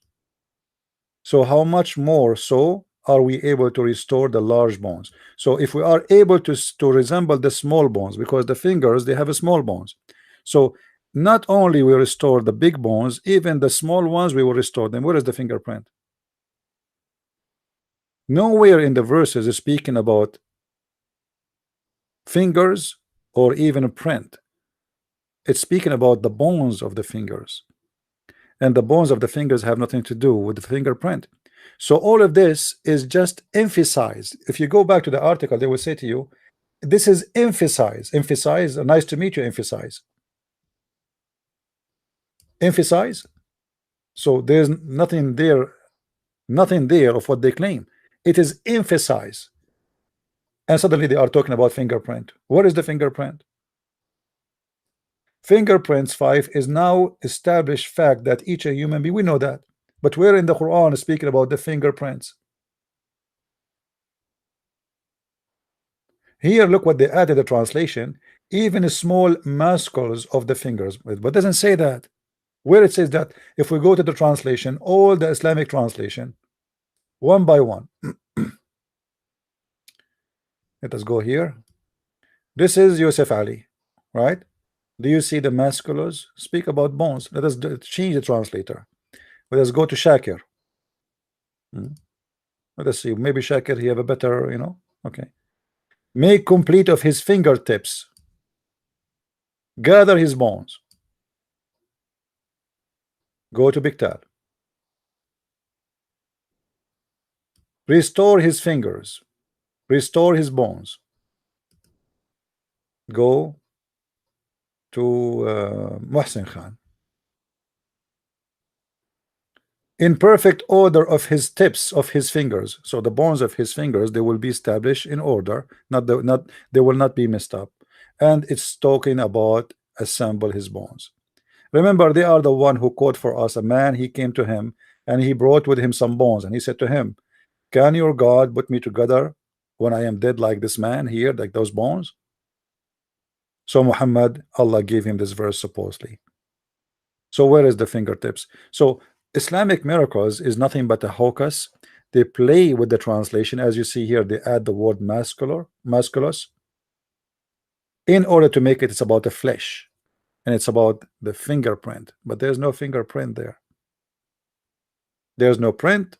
Speaker 1: so how much more so are we able to restore the large bones? So if we are able to resemble the small bones, because the fingers they have a small bones, so not only we restore the big bones, even the small ones we will restore them. Where is the fingerprint? Nowhere in the verses is speaking about fingers or even a print. It's speaking about the bones of the fingers. and the bones of the fingers have nothing to do with the fingerprint. So all of this is just emphasized. If you go back to the article, they will say to you, this is emphasize. Nice to meet you. Emphasize. So there's nothing there of what they claim. It is emphasize. And suddenly they are talking about fingerprint. What is the fingerprint? Fingerprints 5 is now established fact that each a human being, we know that, but where in the Quran is speaking about the fingerprints? Here, look what they added the translation, even small muscles of the fingers, but doesn't say that. Where it says that, if we go to the translation, all the Islamic translation, one by one. Let us go here. This is Yusuf Ali, right? Do you see the musculars? Speak about bones. Let us change the translator. Let us go to Shakir. Let us see. Maybe Shakir, he have a better, okay. Make complete of his fingertips. Gather his bones. Go to Biktal. Restore his fingers. Restore his bones. Go to Muhsin Khan. In perfect order of his tips of his fingers. So the bones of his fingers, they will be established in order, they will not be messed up. And it's talking about assemble his bones. Remember, they are the one who called for us. A man, he came to him and he brought with him some bones, and he said to him, can your God put me together when I am dead like this man here, like those bones? So Muhammad, Allah gave him this verse supposedly. So where is the fingertips? So Islamic miracles is nothing but a hocus. They play with the translation. As you see here, they add the word musculus, in order to make it's about the flesh, and it's about the fingerprint, but there's no fingerprint there. There's no print,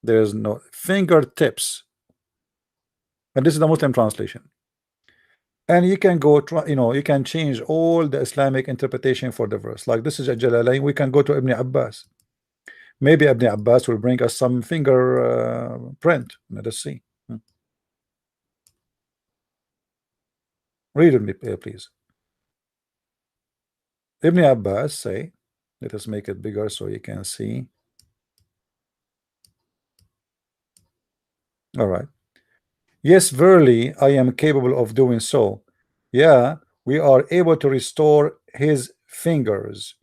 Speaker 1: there's no fingertips. And this is the Muslim translation. And you can go, you can change all the Islamic interpretation for the verse. Like this is a Jalalain. We can go to Ibn Abbas. Maybe Ibn Abbas will bring us some finger print. Let us see. Read it me, please. Ibn Abbas say, let us make it bigger so you can see. All right. Yes, verily, I am capable of doing so. Yeah, we are able to restore his fingers.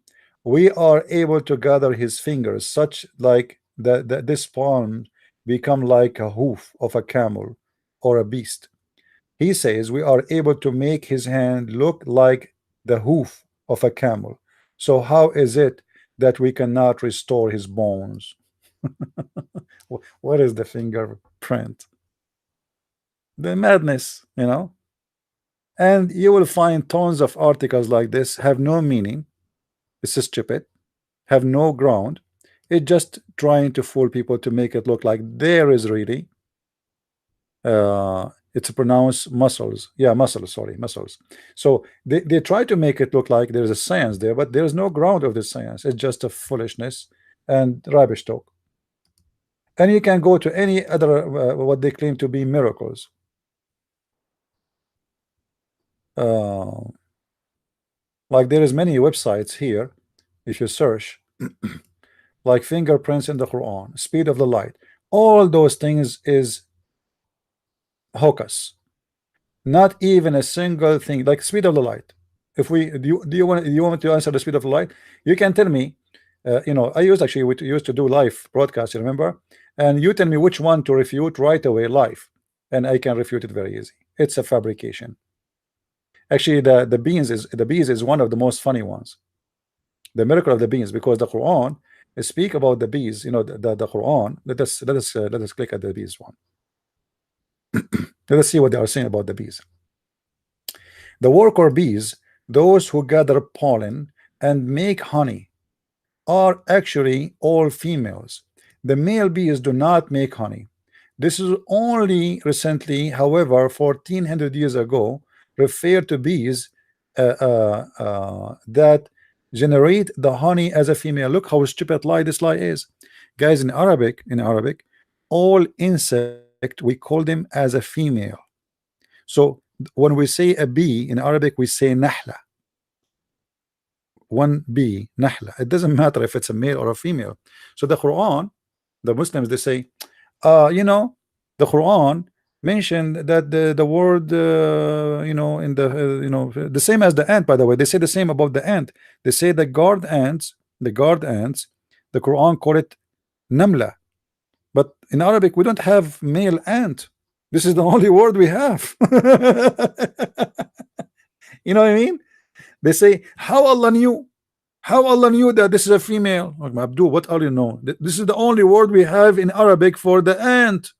Speaker 1: We are able to gather his fingers, such like that this palm become like a hoof of a camel or a beast. He says we are able to make his hand look like the hoof of a camel. So how is it that we cannot restore his bones? What is the fingerprint? The madness, and you will find tons of articles like this have no meaning. It's stupid, have no ground. It's just trying to fool people to make it look like there is really it's pronounced muscles. Yeah, muscles, sorry, muscles. So they try to make it look like there's a science there, but there's no ground of the science. It's just a foolishness and rubbish talk. And you can go to any other what they claim to be miracles. Like there is many websites here, if you search like fingerprints in the Quran, speed of the light, all those things is hocus. Not even a single thing like speed of the light. If we do you want me to answer the speed of the light? You can tell me. I used to do live broadcast, you remember, and you tell me which one to refute right away live, and I can refute it very easy. It's a fabrication. Actually, the bees is one of the most funny ones. The miracle of the bees, because the Quran speak about the bees. The Quran. Let us click at the bees one. Let us see what they are saying about the bees. The worker bees, those who gather pollen and make honey, are actually all females. The male bees do not make honey. This is only recently, however, 1400 years ago, referred to bees that generate the honey as a female. Look how stupid lie this lie is, guys. In Arabic, all insect we call them as a female. So when we say a bee in Arabic, we say nahla. One bee, nahla. It doesn't matter if it's a male or a female. So the Quran, the Muslims, they say, you know, the Quran mentioned that the word, you know, in the the same as the ant. By the way, they say the same about the ant. They say the guard ants, the Quran call it namla. But in Arabic, we don't have male ant. This is the only word we have. You know what I mean? They say, how Allah knew? How Allah knew that this is a female? Like, Abdul, what are you know? This is the only word we have in Arabic for the ant.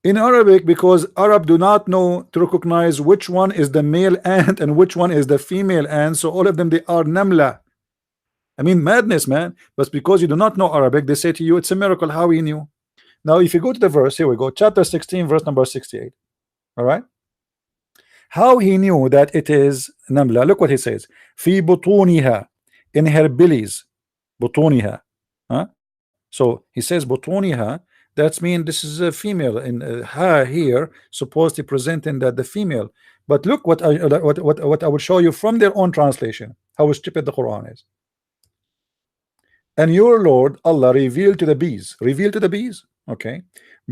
Speaker 1: In Arabic, because Arab do not know to recognize which one is the male ant and which one is the female ant, so all of them, they are namla. I mean, madness, man. But because you do not know Arabic, they say to you, it's a miracle how he knew. Now, if you go to the verse, here we go, chapter 16, verse number 68. All right. How he knew that it is namla? Look what he says. Fi butuniha, in her bellies. Butuniha. Huh? So he says butuniha. That's mean this is a female. In ha here, supposed to presenting that the female. But look what I will show you from their own translation. How stupid the Quran is. And your Lord Allah revealed to the bees. Revealed to the bees. Okay.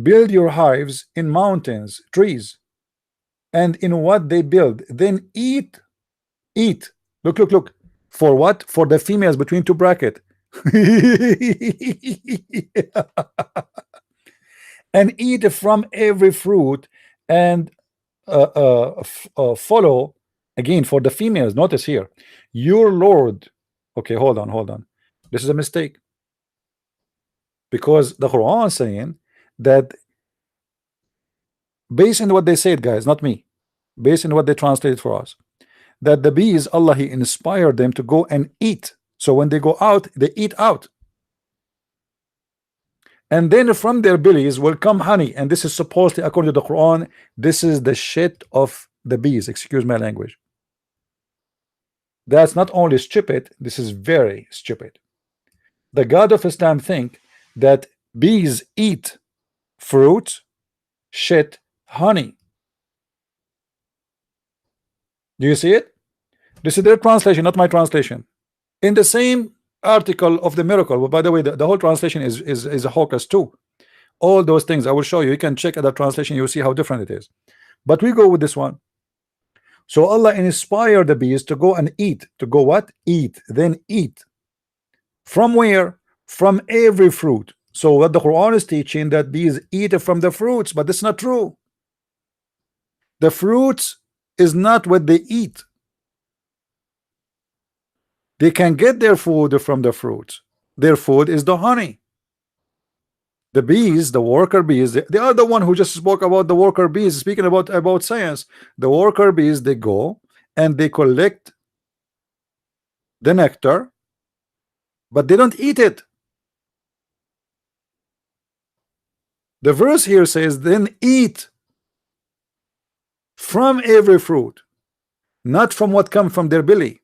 Speaker 1: Build your hives in mountains, trees, and in what they build, then eat. Look. For what? For the females between two brackets. And eat from every fruit and follow again for the females. Notice here, your Lord. Okay, hold on. This is a mistake, because the Quran is saying that, based on what they said, guys, not me, based on what they translated for us, that the bees, Allah, He inspired them to go and eat. So when they go out, they eat out. And then from their bellies will come honey. And this is supposedly, according to the Quran, this is the shit of the bees. Excuse my language. That's not only stupid, this is very stupid. The God of Islam think that bees eat fruit, shit, honey. Do you see it? This is their translation, not my translation. In the same article of the miracle, well, by the way, the whole translation is a hocus too. All those things I will show you. You can check the translation, you'll see how different it is. But we go with this one. So Allah inspired the bees to go and eat. To go what? Eat. Then eat. From where? From every fruit. So what the Quran is teaching, that bees eat from the fruits, but that's not true. The fruits is not what they eat. They can get their food from the fruits. Their food is the honey. The bees, the worker bees, they are the one who just spoke about the worker bees, speaking about science. The worker bees, they go and they collect the nectar, but they don't eat it. The verse here says, then eat from every fruit, not from what comes from their belly.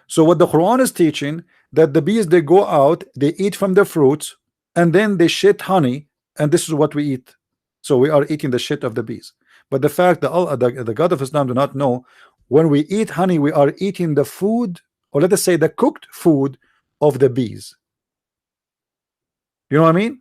Speaker 1: So what the Quran is teaching, that the bees, they go out, they eat from the fruits, and then they shit honey, and this is what we eat. So we are eating the shit of the bees. But the fact that the God of Islam do not know, when we eat honey, we are eating the food, or let us say the cooked food of the bees. You know what I mean?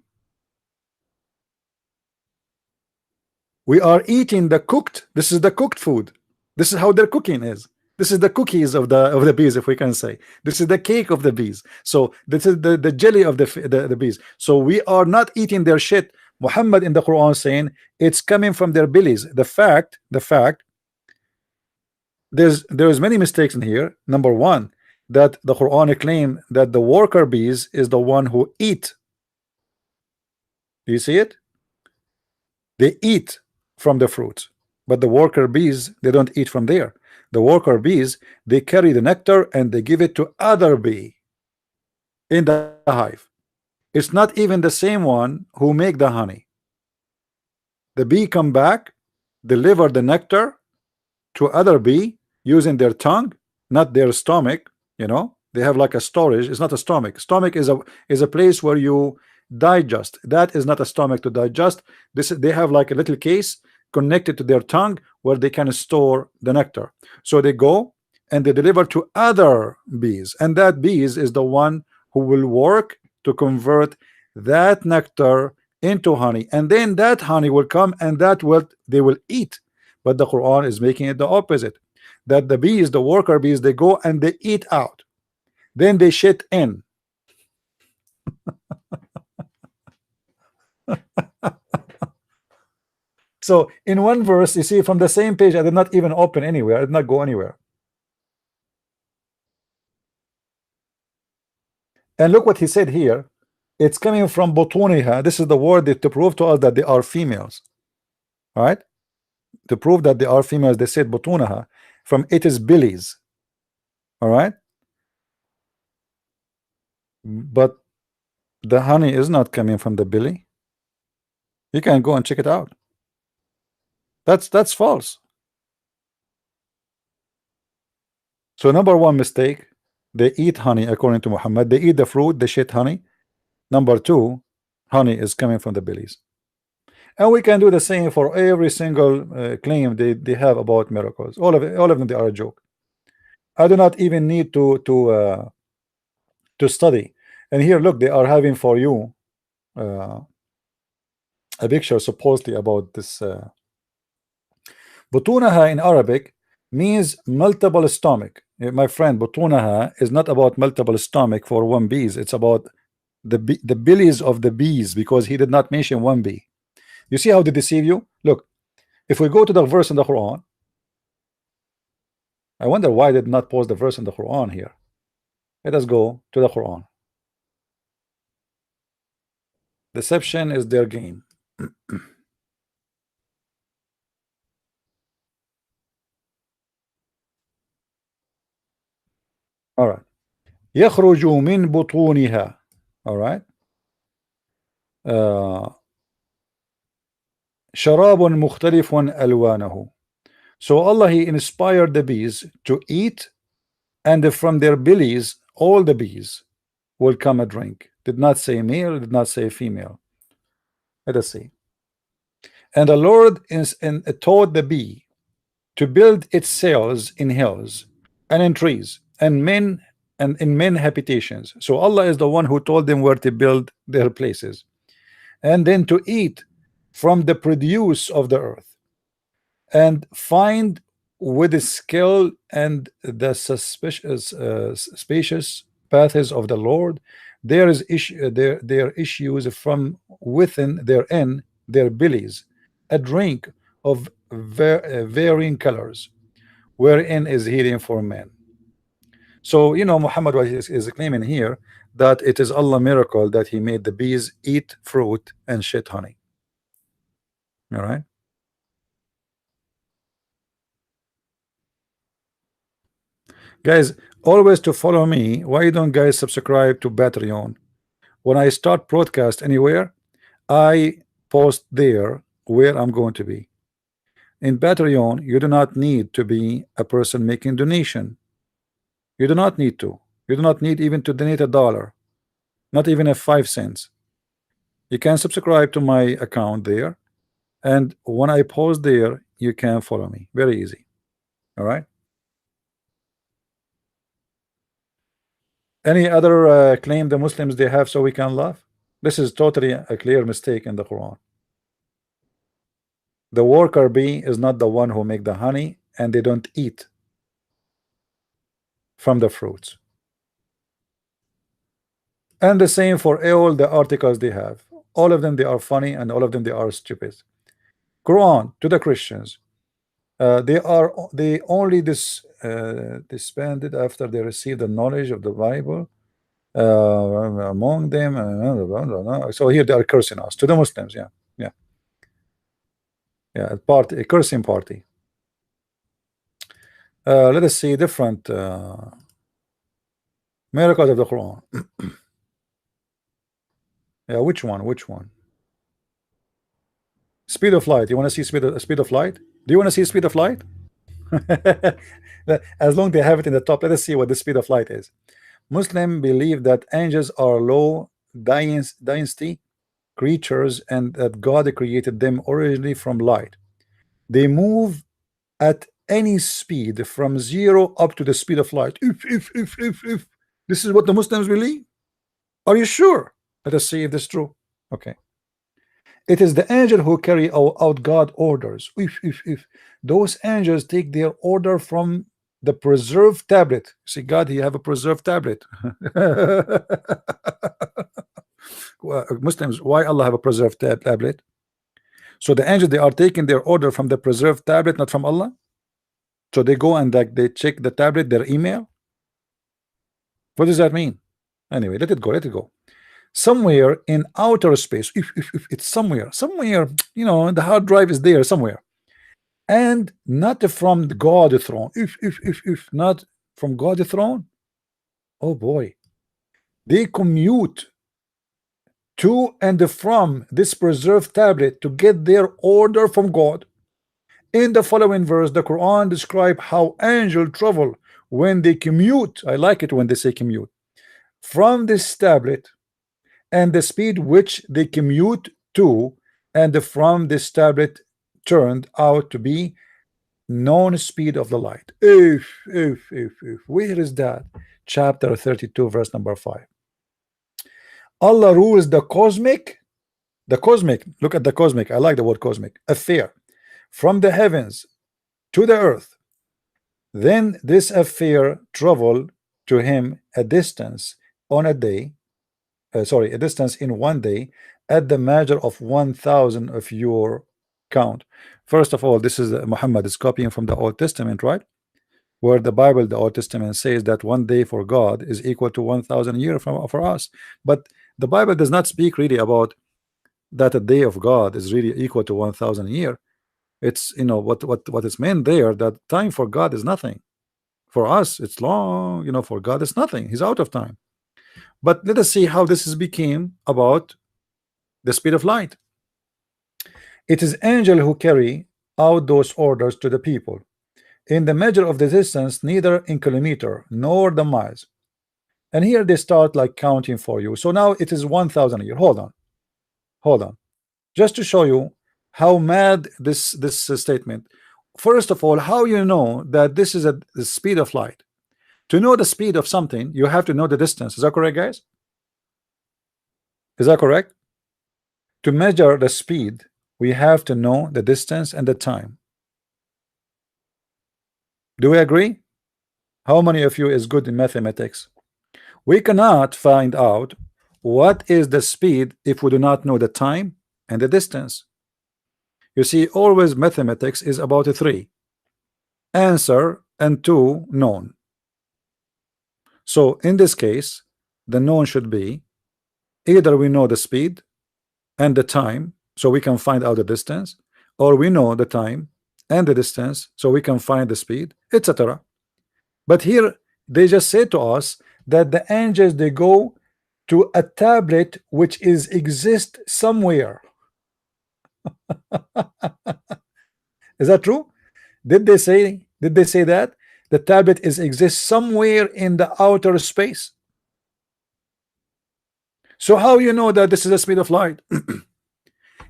Speaker 1: We are eating the cooked. This is the cooked food. This is how their cooking is. This is the cookies of the bees, if we can say. This is the cake of the bees. So this is the jelly of the bees. So we are not eating their shit. Muhammad in the Quran saying it's coming from their bellies. The fact there's many mistakes in here. Number one, that the Quran claim that the worker bees is the one who eat. Do you see it? They eat from the fruits, but the worker bees, they don't eat from there. The worker bees, they carry the nectar and they give it to other bee in the hive. It's not even the same one who make the honey. The bee come back, deliver the nectar, to other bee using their tongue, not their stomach. You know, they have like a storage. It's not a stomach. Stomach is a place where you digest. That is not a stomach to digest. They have like a little case connected to their tongue where they can store the nectar. So they go and they deliver to other bees, and that bees is the one who will work to convert that nectar into honey, and then that honey will come and that will they will eat. But the Quran is making it the opposite, that the bees, the worker bees, they go and they eat out, then they shit in. So in one verse, you see, from the same page, I did not even open anywhere, I did not go anywhere. And look what he said here. It's coming from butuniha. This is the word that to prove to us that they are females. All right, to prove that they are females, they said butunaha, from it is billies. All right, but the honey is not coming from the billy. You can go and check it out. That's false. So number one mistake, they eat honey according to Muhammad. They eat the fruit, they shit honey. Number two, honey is coming from the billies. And we can do the same for every single claim they have about miracles. All of them, they are a joke. I do not even need to study. And here, look, they are having for you a picture supposedly about this. Butunaha in Arabic means multiple stomach. My friend, butunaha is not about multiple stomach for one bees. It's about the billies of the bees, because he did not mention one bee. You see how they deceive you? Look, if we go to the verse in the Quran, I wonder why they did not post the verse in the Quran here. Let us go to the Quran. Deception is their game. All right. يخرج من بطونها. All right. شراب مختلف ألوانه. So Allah, he inspired the bees to eat, and from their bellies all the bees will come a drink. Did not say male, did not say female. Let us see. And the Lord taught the bee to build its cells in hills and in trees and in men habitations. So Allah is the one who told them where to build their places, and then to eat from the produce of the earth, and find with the skill and the spacious paths of the Lord, there is their issues from within their bellies, a drink of varying colors, wherein is healing for men. So you know, Muhammad is claiming here that it is Allah miracle that he made the bees eat fruit and shit honey. All right. Guys, always to follow me. Why don't guys subscribe to Patreon? When I start broadcast anywhere, I post there where I'm going to be. In Patreon, you do not need to be a person making donation. You do not need to. You do not need even to donate $1, not even a 5 cents. You can subscribe to my account there, and when I post there, you can follow me. Very easy. All right. Any other claim the Muslims they have so we can laugh? This is totally a clear mistake in the Quran. The worker bee is not the one who make the honey, and they don't eat from the fruits. And the same for all the articles they have. All of them, they are funny, and all of them, they are stupid. Quran to the Christians, they only disbanded after they received the knowledge of the Bible among them. So here they are cursing us. To the Muslims, yeah. A cursing party. Let us see different miracles of the Quran. Yeah, which one? Speed of light. You want to see speed of light? Do you want to see speed of light? As long they have it in the top, let us see what the speed of light is. Muslims believe that angels are low density creatures and that God created them originally from light. They move at any speed from 0 up to the speed of light. If. This is what the Muslims believe. Are you sure? Let us see if this is true. Okay. It is the angel who carry out God orders. If those angels take their order from the preserved tablet. See, God, you have a preserved tablet. Muslims, why Allah have a preserved tablet? So the angels, they are taking their order from the preserved tablet, not from Allah. So they go and like they check the tablet, their email. What does that mean? Anyway, let it go. Somewhere in outer space, if it's somewhere, you know, the hard drive is there somewhere, and not from the God throne. If not from God throne, oh boy, they commute to and from this preserved tablet to get their order from God. In the following verse, the Quran describe how angels travel when they commute. I like it when they say commute from this tablet, and the speed which they commute to and from this tablet turned out to be known speed of the light. If where is that? Chapter 32 verse number 5. Allah rules the cosmic, look at the cosmic, I like the word cosmic, affair from the heavens to the earth. Then this affair traveled to him a distance on a day, a distance in one day at the measure of 1,000 of your count. First of all, this is Muhammad is copying from the Old Testament, right? Where the Bible, the Old Testament says that one day for God is equal to 1,000 years for us. But the Bible does not speak really about that a day of God is really equal to 1,000 year. It's, you know, what is meant there, that time for God is nothing. For us, it's long, you know, for God it's nothing. He's out of time. But let us see how this is became about the speed of light. It is angel who carry out those orders to the people in the measure of the distance, neither in kilometer nor the miles. And here they start like counting for you. So now it is 1,000 a year. Hold on, just to show you how mad this statement. First of all, how you know that this is the speed of light? To know the speed of something, you have to know the distance. Is that correct, guys? Is that correct? To measure the speed, we have to know the distance and the time. Do we agree? How many of you is good in mathematics? We cannot find out what is the speed if we do not know the time and the distance. You see, always mathematics is about a 3 answer and 2 known. So in this case, the known should be either we know the speed and the time, so we can find out the distance, or we know the time and the distance, so we can find the speed, etc. But here they just say to us that the angels, they go to a tablet which is exist somewhere. Is that true? Did they say that the tablet is exists somewhere in the outer space? So how you know that this is the speed of light?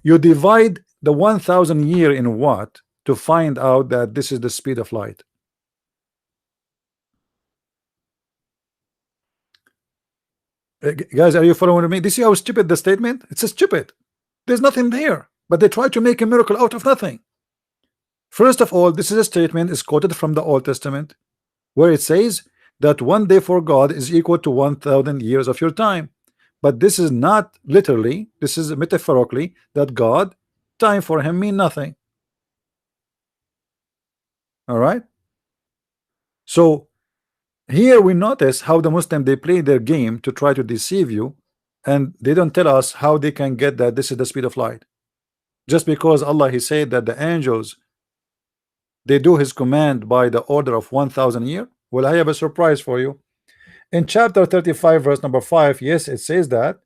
Speaker 1: You divide the 1,000 year in what to find out that this is the speed of light. Guys, are you following me? Do you see how stupid the statement? It's stupid. There's nothing there, but they try to make a miracle out of nothing. First of all, this is a statement is quoted from the Old Testament, where it says that one day for God is equal to 1,000 years of your time. But this is not literally, this is metaphorically, that God, time for him mean nothing. All right. So here we notice how the Muslim, they play their game to try to deceive you, and they don't tell us how they can get that this is the speed of light. Just because Allah, he said that the angels, they do his command by the order of 1,000 year. Well, I have a surprise for you. In chapter 35 verse number 5, yes, it says that,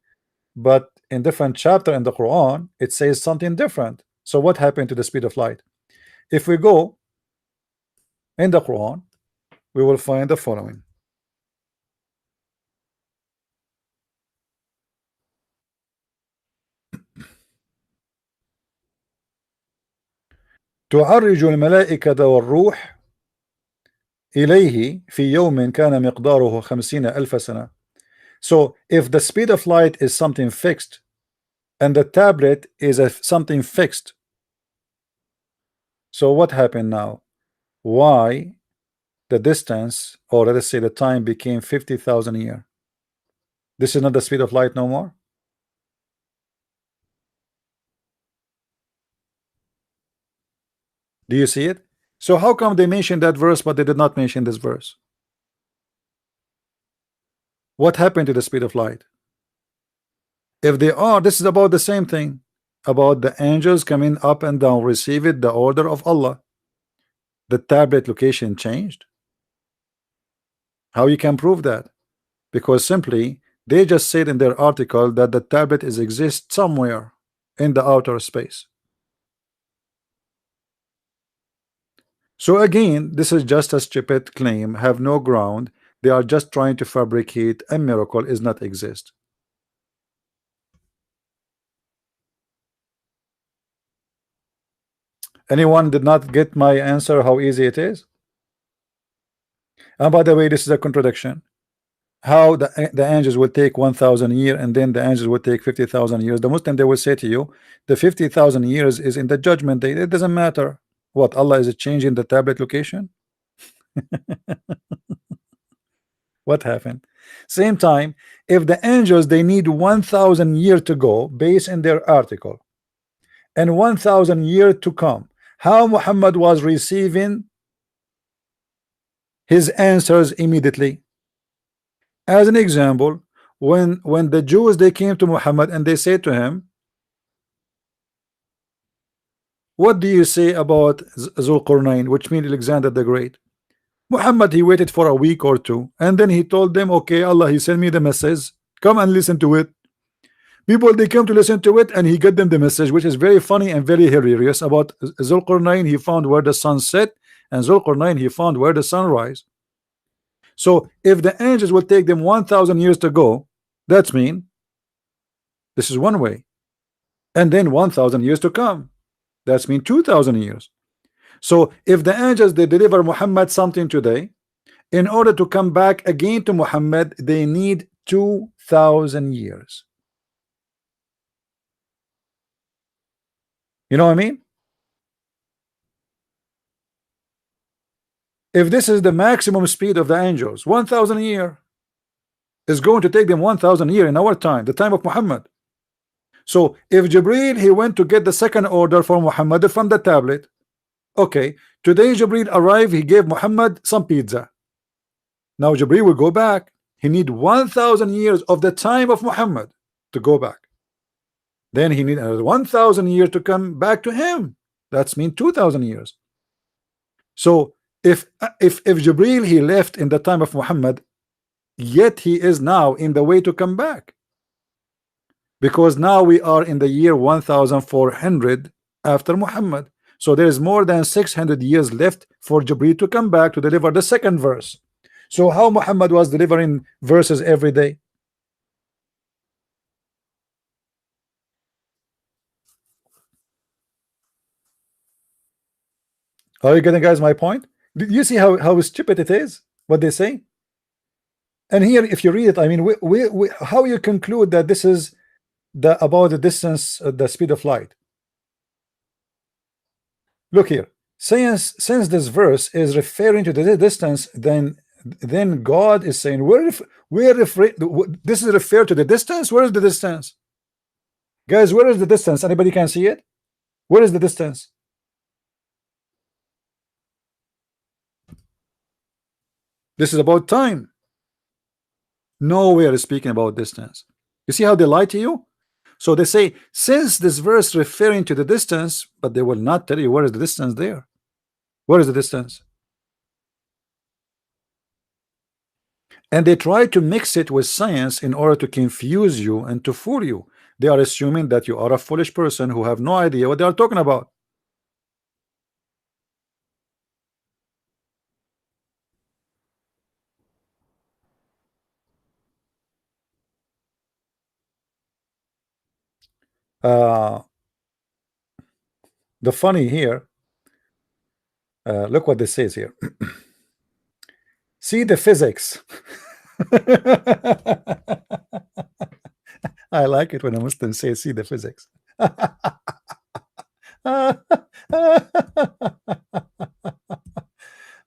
Speaker 1: but in different chapter in the Quran it says something different. So what happened to the speed of light? If we go In the Quran, we will find the following. تعرج الملائكة والروح إليه في يوم كان مقداره 50,000 سنة. So if the speed of light is something fixed and the tablet is something fixed, so what happened now? Why the distance, or let us say the time, became 50,000 years? This is not the speed of light no more. Do you see it? So how come they mentioned that verse but they did not mention this verse? What happened to the speed of light? If they are, this is about the same thing, about the angels coming up and down, receive it, the order of Allah. The tablet location changed. How you can prove that? Because simply they just said in their article that the tablet is exist somewhere in the outer space. So again, this is just a stupid claim, have no ground. They are just trying to fabricate a miracle is not exist. Anyone did not get my answer how easy it is? And by the way, this is a contradiction. How the angels will take 1,000 years and then the angels will take 50,000 years. The Muslim, they will say to you, the 50,000 years is in the judgment day. It doesn't matter. What, Allah is changing the tablet location? What happened? Same time, if the angels, they need 1,000 years to go based in their article and 1,000 years to come, how Muhammad was receiving his answers immediately? As an example, when the Jews, they came to Muhammad and they said to him, what do you say about Zulqarnain, which means Alexander the Great? Muhammad, he waited for a week or two and then he told them, okay, Allah, he sent me the message, come and listen to it. People, they come to listen to it and he got them the message, which is very funny and very hilarious. About Zulqarnain, he found where the sun set, and Zulqarnain, he found where the sun rise. So if the angels will take them 1,000 years to go, that's mean this is one way, and then 1,000 years to come, that's mean 2,000 years. So if the angels, they deliver Muhammad something today, in order to come back again to Muhammad, they need 2,000 years. You know what I mean? If this is the maximum speed of the angels, 1,000 years is going to take them 1,000 years in our time, the time of Muhammad. So if Jibril, he went to get the second order for Muhammad from the tablet, okay, today Jibril arrived, he gave Muhammad some pizza. Now Jibril will go back. He need 1,000 years of the time of Muhammad to go back. Then he need 1,000 years to come back to him. That's mean 2,000 years. So if Jibril, he left in the time of Muhammad, yet he is now in the way to come back, because now we are in the year 1400 after Muhammad. So there is more than 600 years left for Jibril to come back to deliver the second verse. So how Muhammad was delivering verses every day? Are you getting, guys, my point? Did you see how stupid it is, what they say? And here, if you read it, I mean, how you conclude that this is about the distance, the speed of light? Look here, since this verse is referring to the distance, then God is saying, this is referred to the distance. Where is the distance, guys? Where is the distance? Anybody can see it? Where is the distance? This is about time. Nowhere is speaking about distance. You see how they lie to you? So they say, since this verse referring to the distance, but they will not tell you where is the distance there. Where is the distance? And they try to mix it with science in order to confuse you and to fool you. They are assuming that you are a foolish person who have no idea what they are talking about. The funny here, look what this says here. See the physics. I like it when a Muslim says see the physics.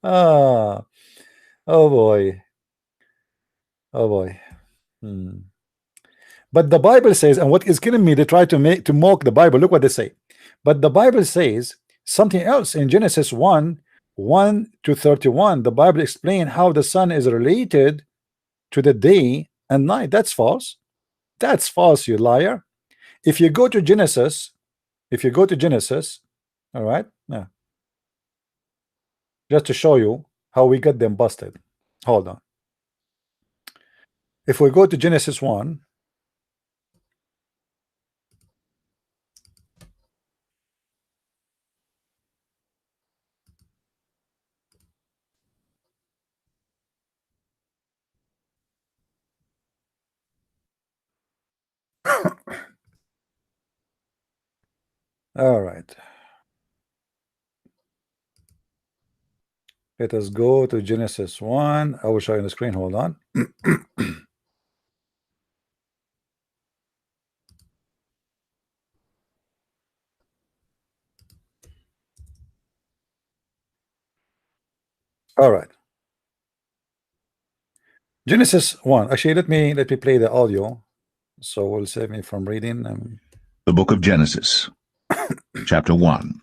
Speaker 1: Oh boy. Oh boy. But the Bible says, and what is killing me, they try to mock the Bible. Look what they say. But the Bible says something else in Genesis 1:1-31. The Bible explains how the sun is related to the day and night. That's false. That's false, you liar. If you go to Genesis, all right, yeah, just to show you how we got them busted. Hold on. If we go to Genesis 1, all right, let us go to Genesis 1. I will show you on the screen. Hold on. All right, Genesis 1. Actually, let me play the audio, so will save me from reading.
Speaker 2: The book of Genesis, chapter 1.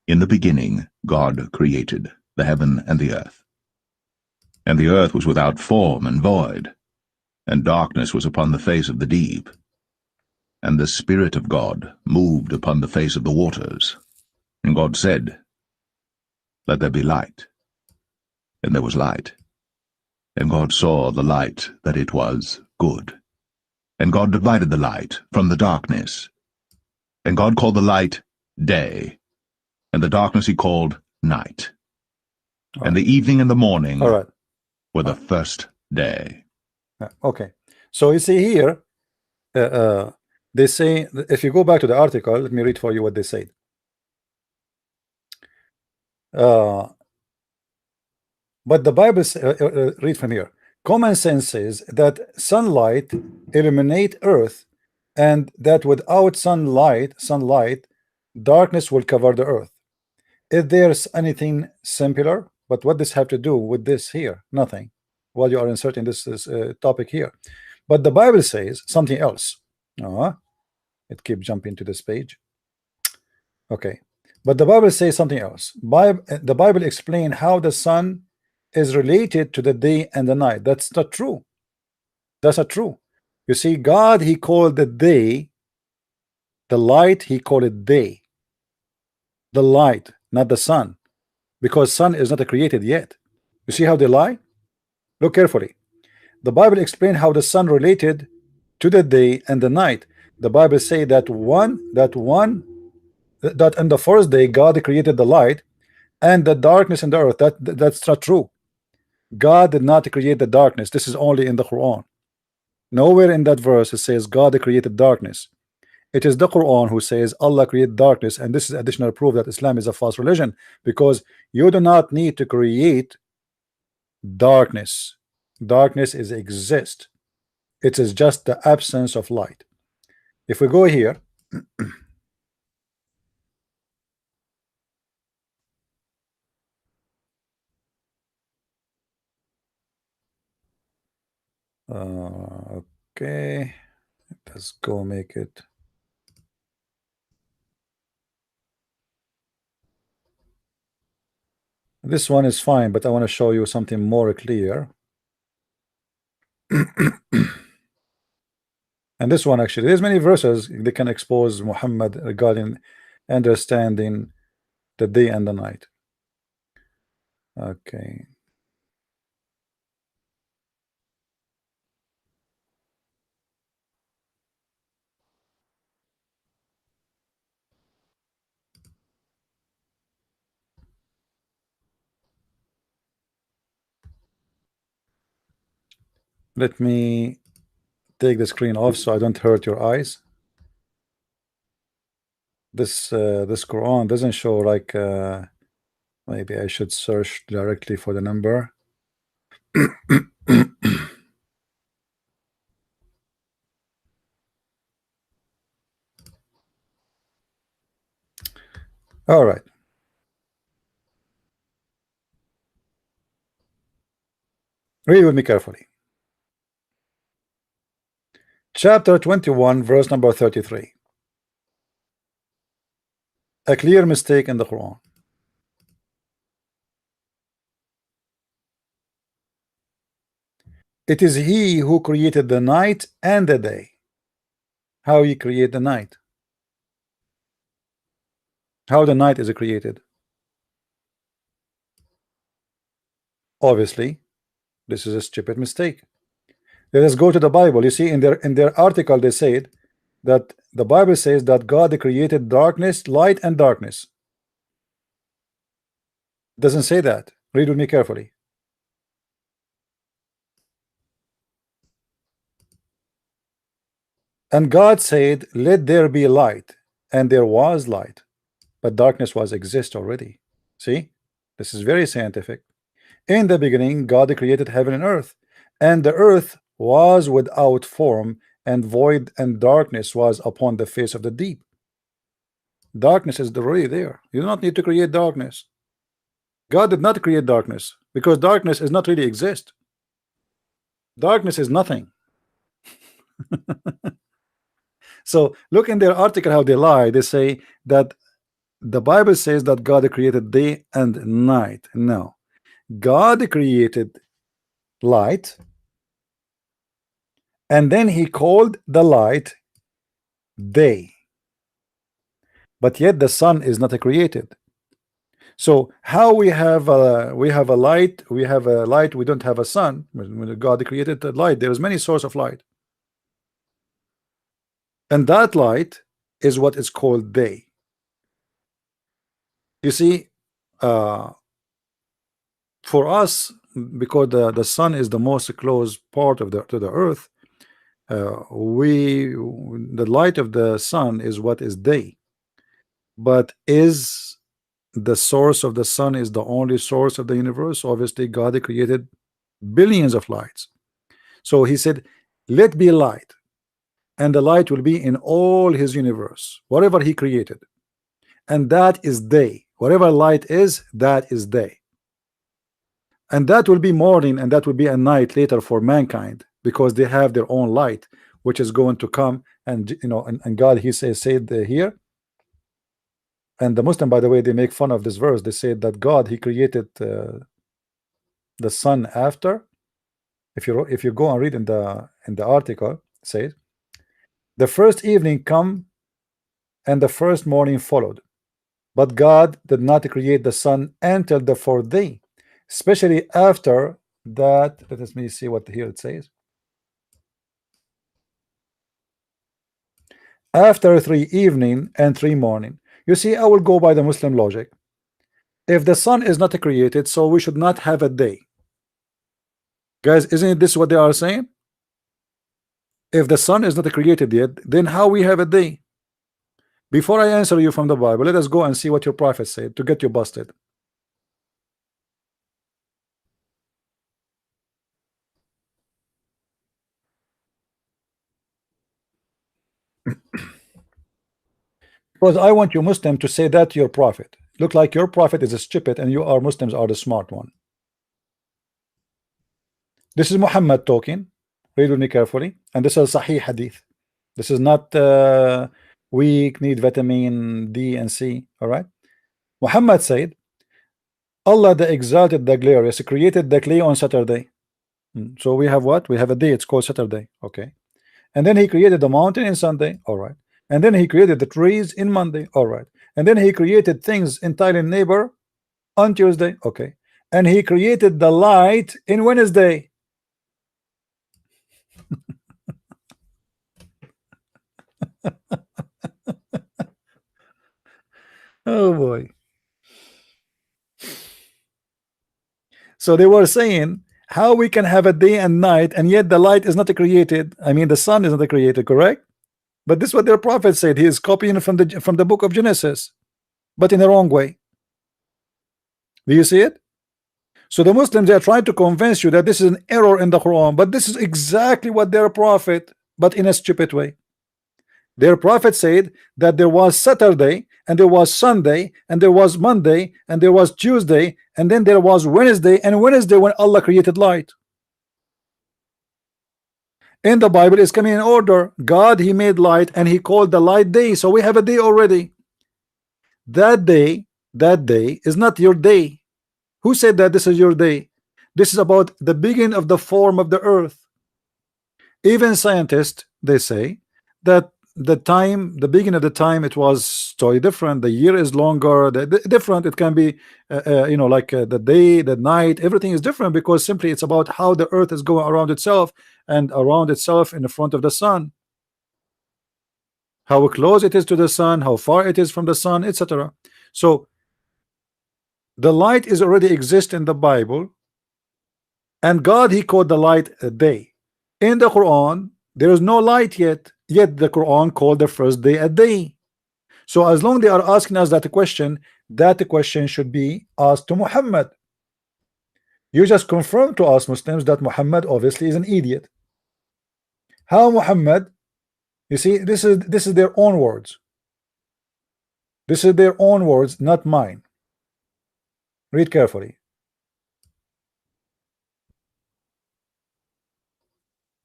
Speaker 2: In the beginning, God created the heaven and the earth. And the earth was without form and void, and darkness was upon the face of the deep. And the Spirit of God moved upon the face of the waters. And God said, Let there be light. And there was light. And God saw the light that it was good. And God divided the light from the darkness. And God called the light day, and the darkness he called night. And the evening and the morning were the first day.
Speaker 1: Okay, so you see here, they say, if you go back to the article, let me read for you what they said. But the Bible read from here. Common sense says that sunlight illuminate earth, and that without sunlight, darkness will cover the earth. Is there anything simpler? But what does have to do with this here? Nothing. While you are inserting this topic here, but the Bible says something else. It keeps jumping to this page. Okay, but the Bible says something else. The Bible explains how the sun is related to the day and the night. That's not true. That's not true. You see, God, he called the day, the light, he called it day. The light, not the sun, because sun is not created yet. You see how they lie? Look carefully. The Bible explains how the sun related to the day and the night. The Bible say that in the first day God created the light and the darkness in the earth. That's not true. God did not create the darkness. This is only in the Quran. Nowhere in that verse it says God created darkness. It is the Quran who says Allah created darkness, and this is additional proof that Islam is a false religion, because you do not need to create darkness. Darkness is exist. It is just the absence of light. If we go here, okay, let's go make it. This one is fine, but I want to show you something more clear. And this one, actually, there's many verses that can expose Muhammad regarding understanding the day and the night. Okay. Let me take the screen off so I don't hurt your eyes. this Quran doesn't show like maybe I should search directly for the number. All right. Read with me carefully. Chapter 21, verse number 33. A clear mistake in the Quran. It is he who created the night and the day. How he create the night? How the night is created? Obviously, this is a stupid mistake. Let us go to the Bible. You see, in their article, they said that the Bible says that God created darkness, light, and darkness. It doesn't say that. Read with me carefully. And God said, let there be light, and there was light, but darkness was exist already. See, this is very scientific. In the beginning, God created heaven and earth, and the earth was without form, and void, and darkness was upon the face of the deep. Darkness is already there. You do not need to create darkness. God did not create darkness, because darkness is not really exist. Darkness is nothing. So look in their article how they lie. They say that the Bible says that God created day and night. No, God created light, and then he called the light day, but yet the sun is not created. So how we have a light, we don't have a sun. When God created the light, there is many sources of light, and that light is what is called day. You see, for us, because the sun is the most close part of to the earth, the light of the sun is what is day. But is the source of the sun is the only source of the universe? Obviously, God created billions of lights. So he said, let be light, and the light will be in all his universe, whatever he created, and that is day. Whatever light is, that is day, and that will be morning, and that will be a night later for mankind, because they have their own light, which is going to come. And you know, and God, he said here, and the Muslim, by the way, they make fun of this verse. They say that God, he created the sun after. If you go and read in the article, it says the first evening come and the first morning followed, but God did not create the sun until the fourth day, especially after that. Let me see what here it says. After 3 evening and 3 morning. You see, I will go by the Muslim logic. If the sun is not created, so we should not have a day. Guys, isn't this what they are saying? If the sun is not created yet, then how we have a day? Before I answer you from the Bible, let us go and see what your prophet said to get you busted. Because I want you Muslim to say that to your prophet. Look like your prophet is a stupid and you are Muslims are the smart one. This is Muhammad talking. Read with me carefully. And this is Sahih Hadith. This is not weak, need vitamin D and C. All right. Muhammad said, Allah the Exalted, the Glorious, created the clay on Saturday. So we have what? We have a day. It's called Saturday. Okay. And then he created the mountain in Sunday. All right. And then he created the trees in Monday. All right. And then he created things entirely neighbor on Tuesday. Okay. And he created the light in Wednesday. Oh boy. So they were saying how we can have a day and night, and yet the light is not created. I mean, the sun is not created, correct? But this is what their prophet said. He is copying from the book of Genesis, but in the wrong way. Do you see it? So the Muslims, they are trying to convince you that this is an error in the Quran, but this is exactly what their prophet, but in a stupid way. Their prophet said that there was Saturday, and there was Sunday, and there was Monday, and there was Tuesday, and then there was Wednesday, and Wednesday when Allah created light. In the Bible is coming in order. God, he made light, and he called the light day. So we have a day already. That day is not your day. Who said that this is your day? This is about the beginning of the form of the earth. Even scientists, they say that the beginning of the time, it was totally different. The year is longer, different. It can be you know, like the day, the night, everything is different, because simply it's about how the earth is going around itself, and around itself in the front of the sun, how close it is to the sun, how far it is from the sun, etc. So the light is already exist in the Bible, and God, he called the light a day. In the Quran there is no light yet the Quran called the first day a day. So as long they are asking us that question should be asked to Muhammad. You just confirm to us Muslims that Muhammad obviously is an idiot. How Muhammad? You see, this is their own words. This is their own words, not mine. Read carefully.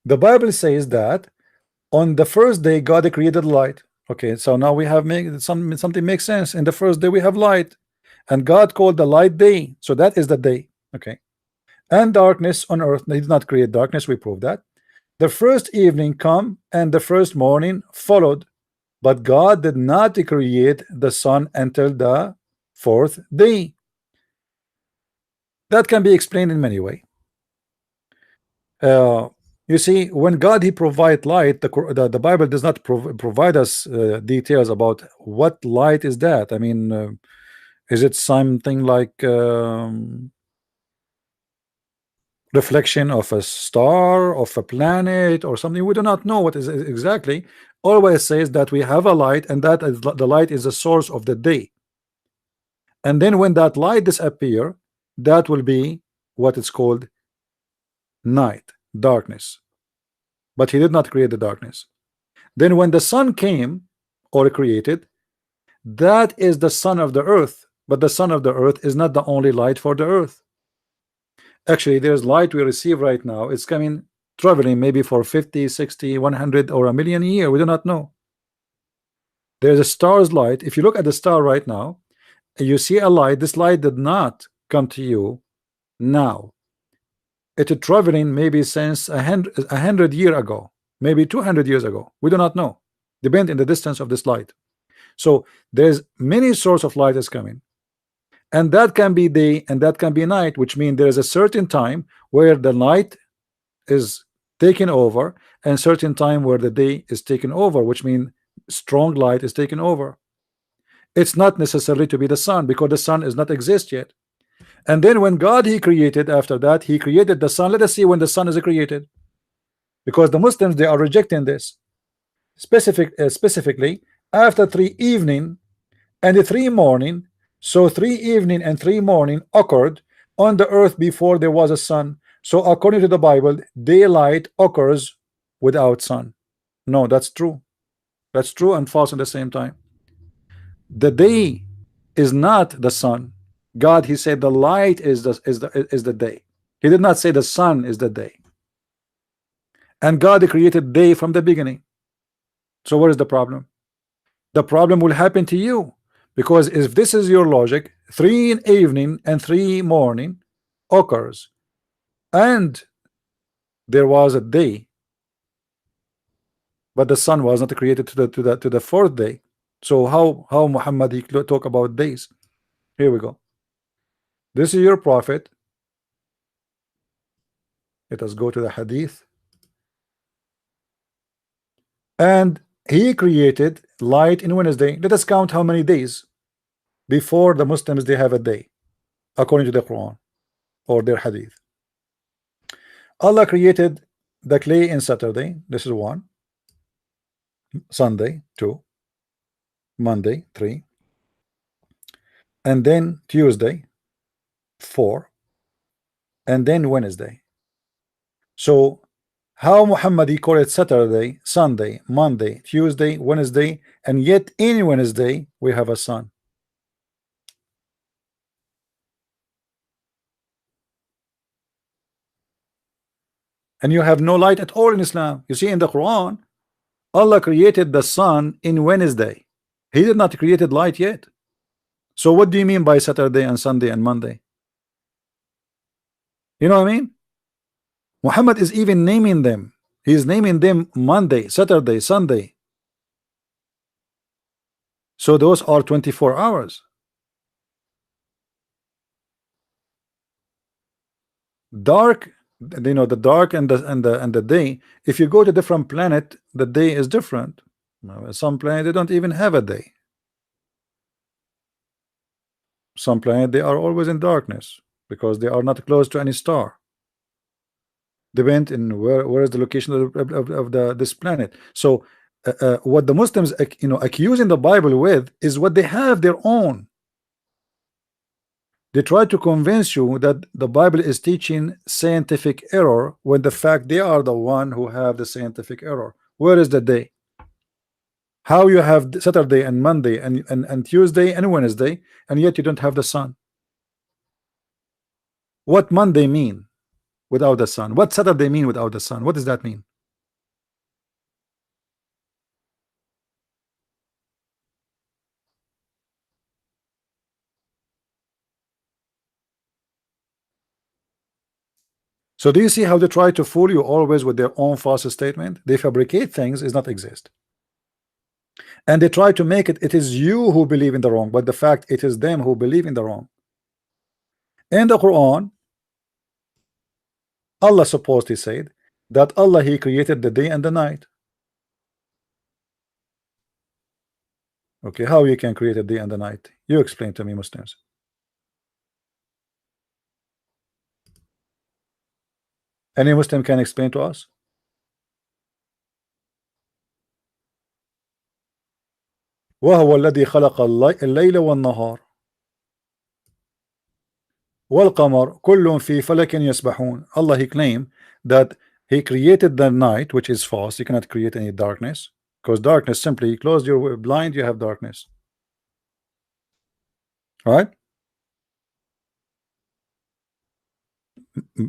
Speaker 1: The Bible says that on the first day God created light. Okay, so now we have something makes sense. In the first day we have light, and God called the light day. So that is the day. Okay, and darkness on earth. He did not create darkness. We proved that. The first evening come, and the first morning followed, but God did not create the sun until the fourth day. That can be explained in many ways. You see, when God, he provide light, the Bible does not provide us details about what light is that. I mean, is it something like reflection of a star, of a planet, or something? We do not know what is exactly. Always says that we have a light, and that is, the light is the source of the day. And then when that light disappear, that will be what it's called night, darkness. But he did not create the darkness. Then when the sun came or created, that is the sun of the earth. But the sun of the earth is not the only light for the earth. Actually, there's light we receive right now. It's coming, traveling maybe for 50, 60, 100 or a million a year. We do not know. There's a star's light. If you look at the star right now, you see a light. This light did not come to you now. It is traveling maybe since 100 years ago, maybe 200 years ago. We do not know. Depend on the distance of this light. So there's many source of light is coming, and that can be day and that can be night, which means there is a certain time where the night is taken over, and certain time where the day is taken over, which means strong light is taken over. It's not necessarily to be the sun, because the sun is not exist yet. And then when God, he created, after that he created the sun. Let us see when the sun is created, because the Muslims, they are rejecting this specifically after 3 evening and 3 morning. So 3 evening and 3 morning occurred on the earth before there was a sun. So according to the Bible, daylight occurs without sun. No, that's true. That's true and false at the same time. The day is not the sun. God, he said the light is the day. He did not say the sun is the day. And God created day from the beginning. So what is the problem? The problem will happen to you, because if this is your logic, 3 evening and 3 morning occurs, and there was a day, but the sun was not created to the 4th day. So how Muhammad, he talk about days? Here we go. This is your prophet. Let us go to the hadith. And he created light in Wednesday. Let us count how many days before the Muslims they have a day, according to the Quran or their hadith. Allah created the clay in Saturday. This is 1. Sunday 2, Monday 3, and then Tuesday 4, and then Wednesday. So how Muhammad he called it Saturday, Sunday, Monday, Tuesday, Wednesday, and yet in Wednesday we have a sun. And you have no light at all in Islam. You see, in the Quran, Allah created the sun in Wednesday. He did not created light yet. So what do you mean by Saturday and Sunday and Monday? You know what I mean? Muhammad is even naming them. He is naming them Monday, Saturday, Sunday. So those are 24 hours. Dark, you know, the dark and the day. If you go to different planet, the day is different. Some planet they don't even have a day. Some planet they are always in darkness because they are not close to any star. Depend in where is the location of this planet. So what the Muslims accusing the Bible with is what they have their own. They try to convince you that the Bible is teaching scientific error when the fact they are the one who have the scientific error. Where is the day? How you have Saturday and Monday and Tuesday and Wednesday, and yet you don't have the sun? What Monday mean without the sun? What Saturday mean without the sun? What does that mean? So do you see how they try to fool you always with their own false statement? They fabricate things is not exist. And they try to make it is you who believe in the wrong, but the fact it is them who believe in the wrong. In the Quran, Allah supposedly said that Allah he created the day and the night. Okay, how you can create a day and the night? You explain to me, Muslims. Any Muslim can explain to us? وهو الذي خلق الليل والنهار والقمر كل في فلك يسبحون. Allah he claimed that he created the night, which is false. You cannot create any darkness, because darkness simply you close your blind, you have darkness. All right?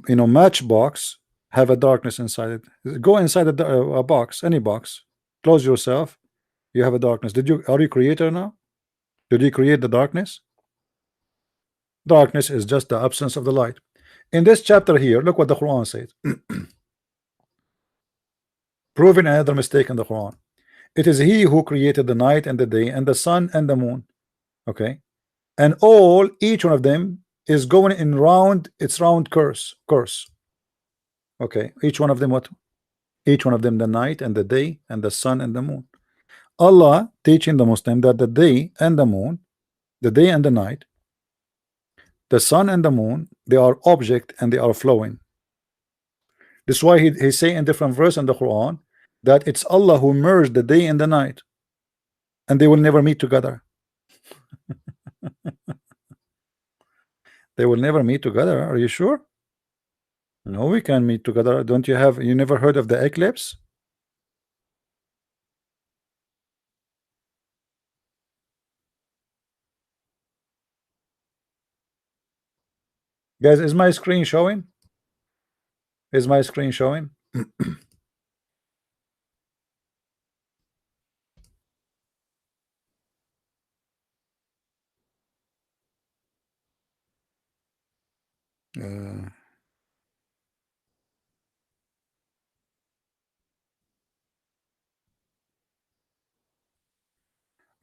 Speaker 1: You know, matchbox have a darkness inside it. Go inside a box, any box, close yourself, you have a darkness. Are you creator now? Did you create the darkness? Darkness is just the absence of the light. In this chapter here, look what the Quran says. Proving another mistake in the Quran. It is he who created the night and the day and the sun and the moon. Okay, and each one of them is going in round its round course. Okay, each one of them what? Each one of them the night and the day and the sun and the moon. Allah teaching the Muslim that the day and the moon, the day and the night, the sun and the moon, they are object and they are flowing. This is why he say in different verse in the Quran that it's Allah who merged the day and the night, and they will never meet together. They will never meet together. Are you sure? No, we can meet together. Don't you have? You never heard of the eclipse? Guys, is my screen showing? Is my screen showing?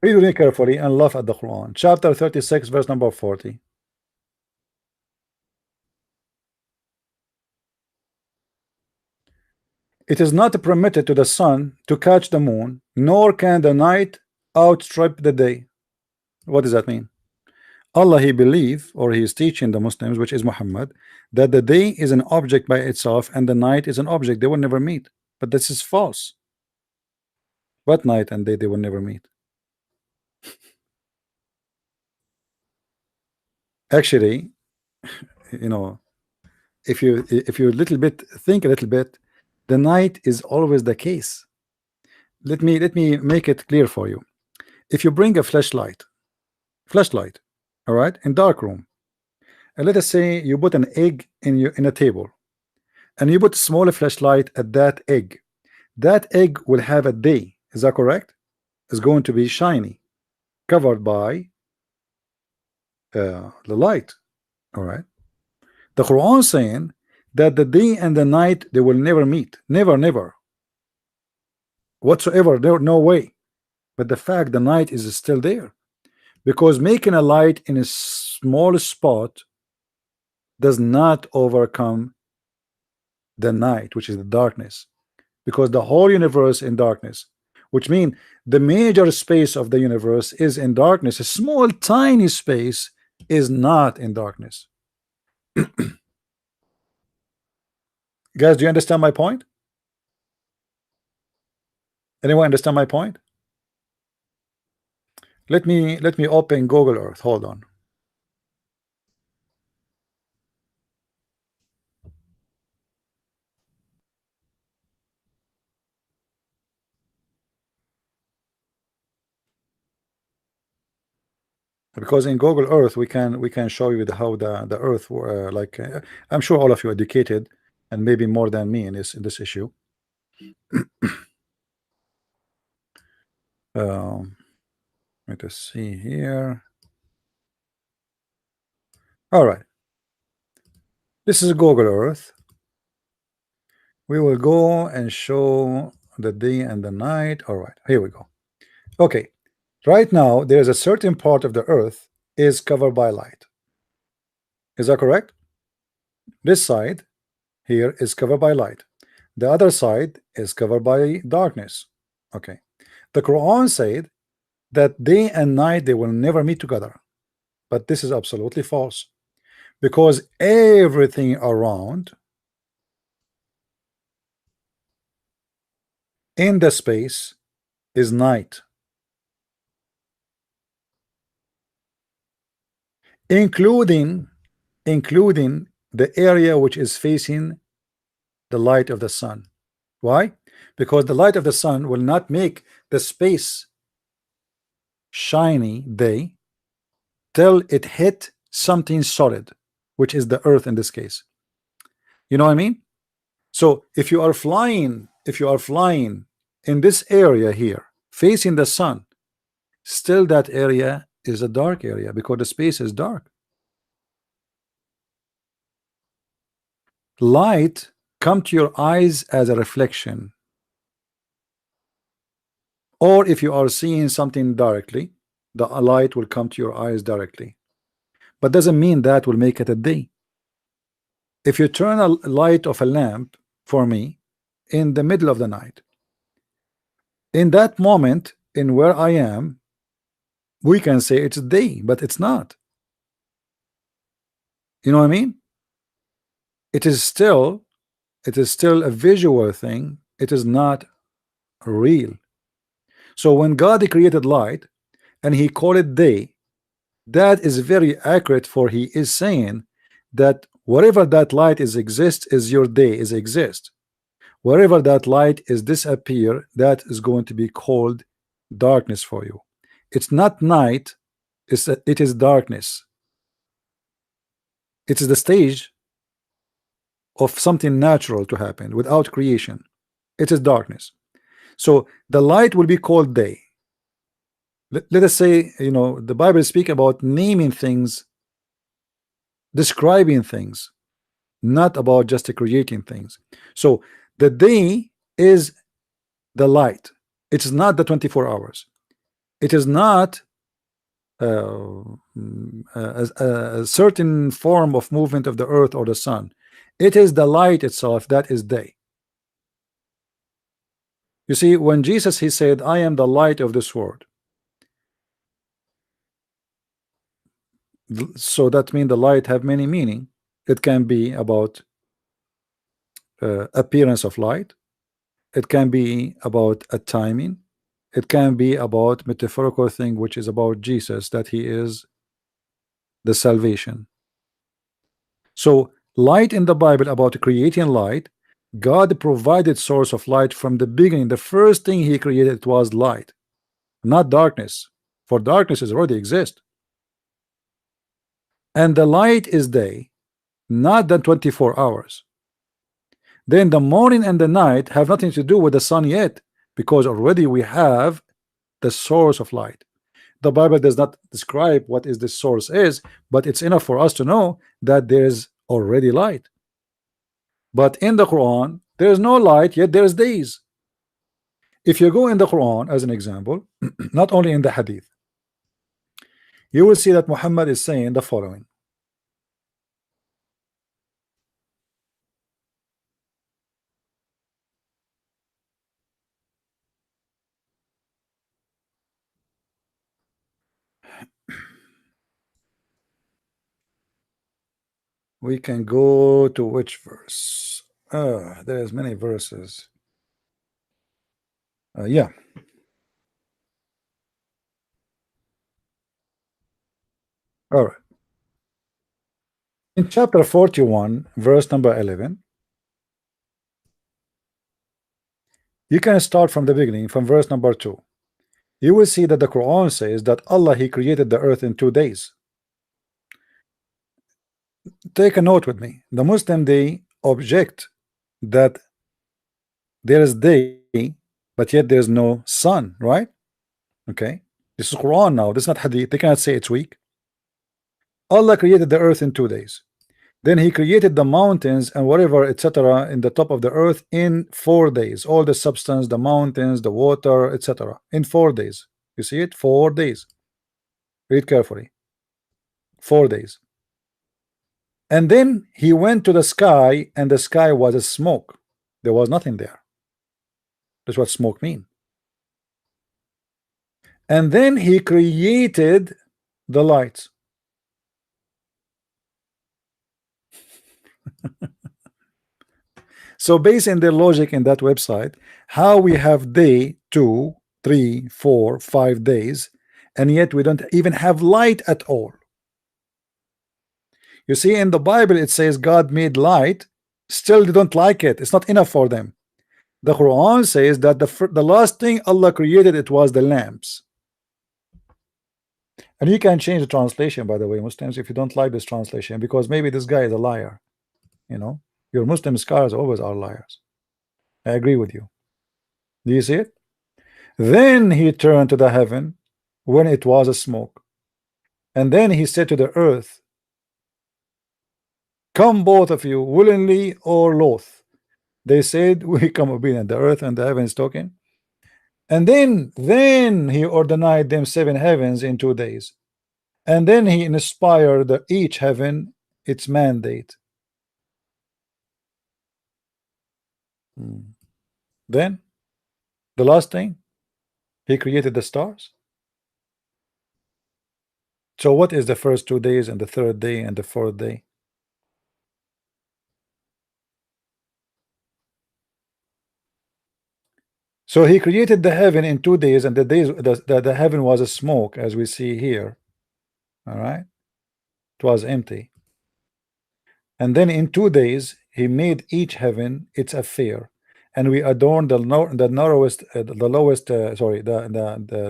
Speaker 1: Read really carefully and laugh at the Quran. Chapter 36, verse number 40. It is not permitted to the sun to catch the moon, nor can the night outstrip the day. What does that mean? Allah he believe, or he is teaching the Muslims, which is Muhammad, that the day is an object by itself and the night is an object. They will never meet. But this is false. What night and day they will never meet? Actually, you know, if you little bit think a little bit, the night is always the case. Let me make it clear for you. If you bring a flashlight, all right, in dark room, and let us say you put an egg in a table, and you put a small flashlight at that egg will have a day. Is that correct? It's going to be shiny, covered by the light. All right. The Quran saying that the day and the night they will never meet, never whatsoever. No way. But the fact the night is still there, because making a light in a small spot does not overcome the night, which is the darkness, because the whole universe in darkness, which means the major space of the universe is in darkness. A small tiny space is not in darkness. Guys, do you understand my point? Anyone understand my point? Let me open Google Earth. Hold on. Because in Google Earth we can show you how the Earth I'm sure all of you are educated and maybe more than me in this issue. Let us see here. All right, this is Google Earth. We will go and show the day and the night. All right, here we go. Okay, right now there is a certain part of the Earth is covered by light. Is that correct? This side here is covered by light. The other side is covered by darkness. Okay, the Quran said that day and night they will never meet together, but this is absolutely false, because everything around in the space is night, including the area which is facing the light of the sun. Why? Because the light of the sun will not make the space shiny day till it hit something solid, which is the earth in this case. You know what I mean? So if you are flying in this area here facing the sun, still that area is a dark area because the space is dark. Light come to your eyes as a reflection, or if you are seeing something directly, the light will come to your eyes directly, but doesn't mean that will make it a day. If you turn a light of a lamp for me in the middle of the night, in that moment in where I am, we can say it's day, but it's not. You know what I mean? It is still a visual thing. It is not real. So when God created light and he called it day, that is very accurate, for he is saying that wherever that light is exist is your day is exist. Wherever that light is disappear, that is going to be called darkness for you. It's not night, it is darkness. It is the stage of something natural to happen without creation. It is darkness. So the light will be called day. Let us say, you know, the Bible speak about naming things, describing things, not about just creating things. So the day is the light. It is not the 24 hours. It is not a certain form of movement of the earth or the sun. It is the light itself that is day. You see, when Jesus he said, I am the light of this world, so that means the light have many meaning. It can be about appearance of light. It can be about a timing. it can be about metaphorical thing, which is about Jesus, that he is the salvation. So light in the Bible, about creating light, God provided source of light from the beginning. The first thing he created was light, not darkness, for darkness is already exist. And the light is day, not the 24 hours. Then the morning and the night have nothing to do with the sun yet, because already we have the source of light. The Bible does not describe what is the source is, but it's enough for us to know that there's already light. But in the Quran, there is no light, yet there's days. If you go in the Quran as an example, not only in the Hadith, you will see that Muhammad is saying the following. We can go to which verse? There's many verses. Yeah. All right. In chapter 41, verse number 11, you can start from the beginning, from verse number 2. You will see that the Quran says that Allah, he created the earth in 2 days. Take a note with me. The Muslim, they object that there is day, but yet there's no sun, right? Okay, this is Quran now, this is not Hadith. They cannot say it's weak. Allah created the earth in 2 days. Then he created the mountains and whatever, etc., in the top of the earth in 4 days. All the substance, the mountains, the water, etc., in 4 days. You see it? 4 days. Read carefully. 4 days. And then he went to the sky, and the sky was a smoke. There was nothing there. That's what smoke mean. And then he created the lights. So based on their logic in that website, how we have day 2, 3, 4, 5 days, and yet we don't even have light at all. You see, in the Bible it says God made light, still they don't like it. It's not enough for them. The Quran says that the last thing Allah created, it was the lamps. And you can change the translation, by the way, Muslims, if you don't like this translation, because maybe this guy is a liar. You know, your Muslim scholars always are liars. I agree with you. Do you see it? Then he turned to the heaven when it was a smoke, and then he said to the earth, come both of you, willingly or loath. They said, we come obedient. The earth and the heavens talking. And then he ordained them 7 heavens in 2 days. And then he inspired each heaven its mandate. Then the last thing, he created the stars. So what is the first 2 days and the 3rd day and the 4th day? So he created the heaven in 2 days, and the heaven was a smoke, as we see here. All right, it was empty. And then in 2 days he made each heaven its affair, and we adorned the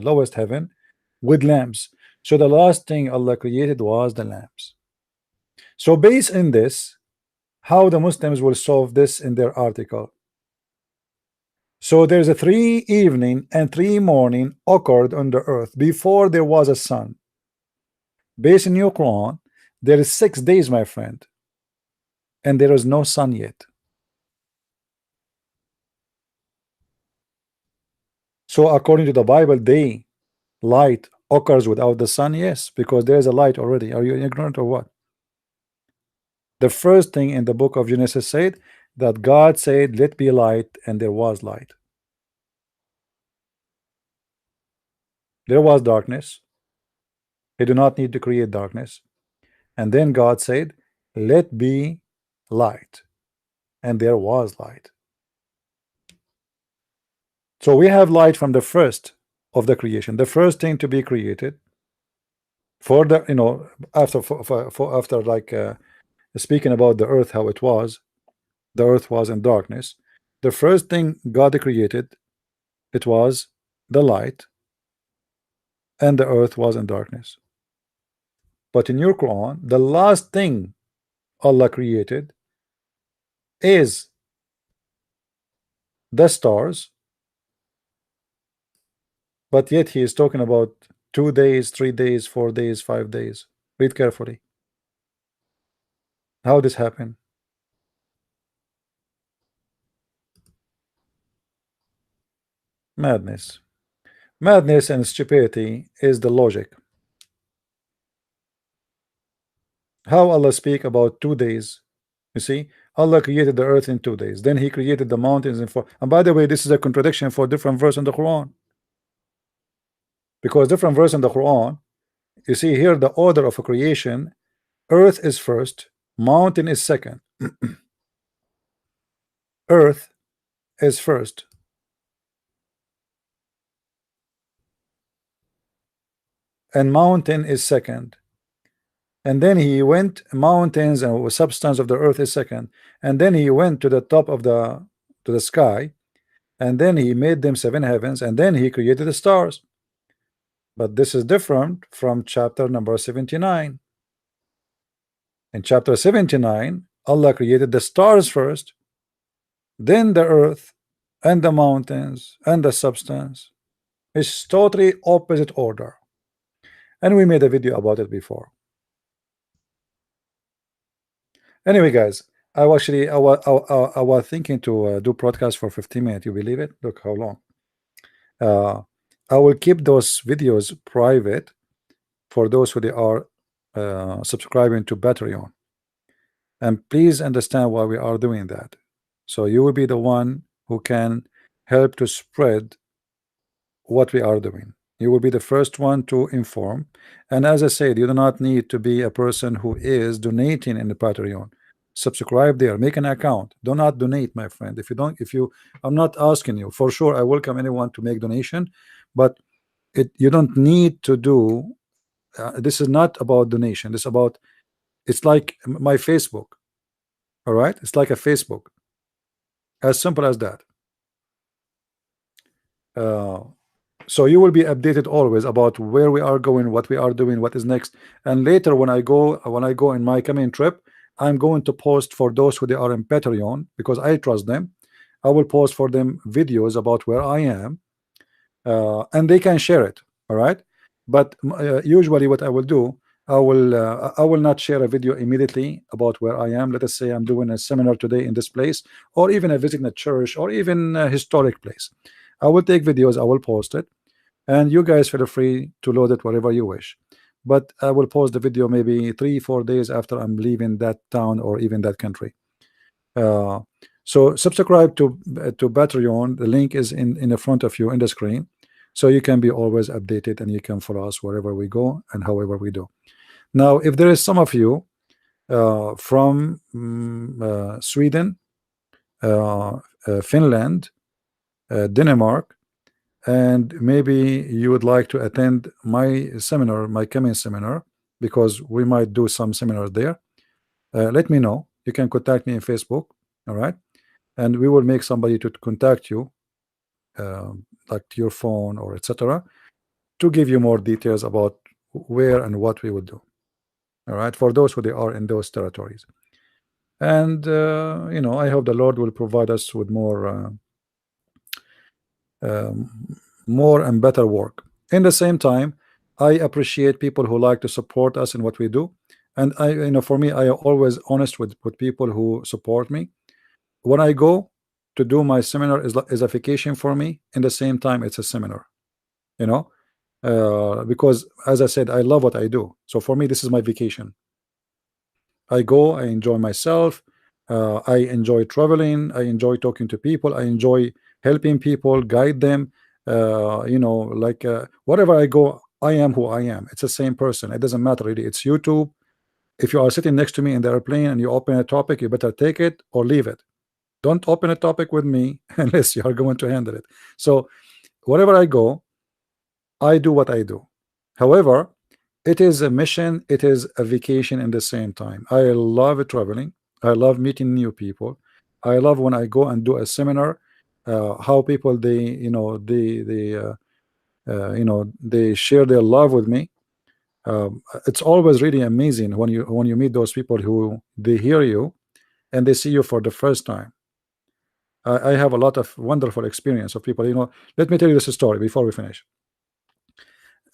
Speaker 1: lowest heaven with lamps. So the last thing Allah created was the lamps. So based on this, how the Muslims will solve this in their article. So there's a 3 evening and 3 morning occurred on the earth before there was a sun. Based in your Quran, there is 6 days, my friend, and there is no sun yet. So according to the Bible, day, light occurs without the sun. Yes, because there is a light already. Are you ignorant or what? The first thing in the book of Genesis said that God said, let be light, and there was light. There was darkness. He did not need to create darkness. And then God said, let be light, and there was light. So we have light from the first of the creation. The first thing to be created for the, you know, after after like speaking about the earth, how it was, the earth was in darkness. The first thing God created, it was the light, and the earth was in darkness. But in your Quran, the last thing Allah created is the stars, but yet he is talking about 2 days, 3 days, 4 days, 5 days. Read carefully. How this happened? Madness. Madness and stupidity is the logic. How Allah speak about 2 days? You see, Allah created the earth in 2 days. Then He created the mountains in 4. And by the way, this is a contradiction for different verse in the Quran. Because different verse in the Quran, you see here the order of a creation: earth is first, mountain is second. Earth is first, and mountain is second. And then he went, mountains and substance of the earth is second, and then he went to the top of the sky, and then he made them 7 heavens, and then he created the stars. But this is different from chapter number 79. In chapter 79, Allah created the stars first, then the earth and the mountains and the substance. It's totally opposite order, and we made a video about it before. Anyway, guys, I was thinking to do broadcast for 15 minutes. You believe it? Look how long. I will keep those videos private for those who they are subscribing to Patreon. And please understand why we are doing that. So you will be the one who can help to spread what we are doing. You will be the first one to inform. And as I said, you do not need to be a person who is donating in the Patreon. Subscribe there, make an account. Do not donate, my friend. If you, I'm not asking you. For sure, I welcome anyone to make donation, but you don't need to do. This is not about donation. This is about. It's like my Facebook. All right, it's like a Facebook. As simple as that. So you will be updated always about where we are going, what we are doing, what is next. And later, when I go in my coming trip, I'm going to post for those who they are in Patreon, because I trust them. I will post for them videos about where I am, and they can share it. All right. But usually, what I will do, I will not share a video immediately about where I am. Let us say I'm doing a seminar today in this place, or even a visiting a church, or even a historic place. I will take videos, I will post it, and you guys feel free to load it wherever you wish. But I will post the video maybe 3-4 days after I'm leaving that town or even that country. So subscribe to Patreon. The link is in the front of you in the screen, so you can be always updated and you can follow us wherever we go and however we do. Now, if there is some of you from Sweden, Finland, Denmark, and maybe you would like to attend my seminar, my coming seminar, because we might do some seminars there, let me know. You can contact me on Facebook. All right, and we will make somebody to contact you, like to your phone or etc., to give you more details about where and what we will do. All right, for those who they are in those territories. And you know, I hope the Lord will provide us with more and better work. In the same time, I appreciate people who like to support us in what we do. And for me, I am always honest with people who support me. When I go to do my seminar, is a vacation for me. In the same time, it's a seminar, because as I said, I love what I do. So for me, this is my vacation. I go, I enjoy myself, I enjoy traveling, I enjoy talking to people, I enjoy helping people, guide them. Wherever I go, I am who I am. It's the same person. It doesn't matter really. It's YouTube. If you are sitting next to me in the airplane and you open a topic, you better take it or leave it. Don't open a topic with me unless you are going to handle it. So wherever I go, I do what I do. However, it is a mission, it is a vacation in the same time. I love traveling, I love meeting new people, I love when I go and do a seminar, how people they they share their love with me. It's always really amazing when you meet those people who they hear you and they see you for the first time. I have a lot of wonderful experience of people. Let me tell you this story before we finish.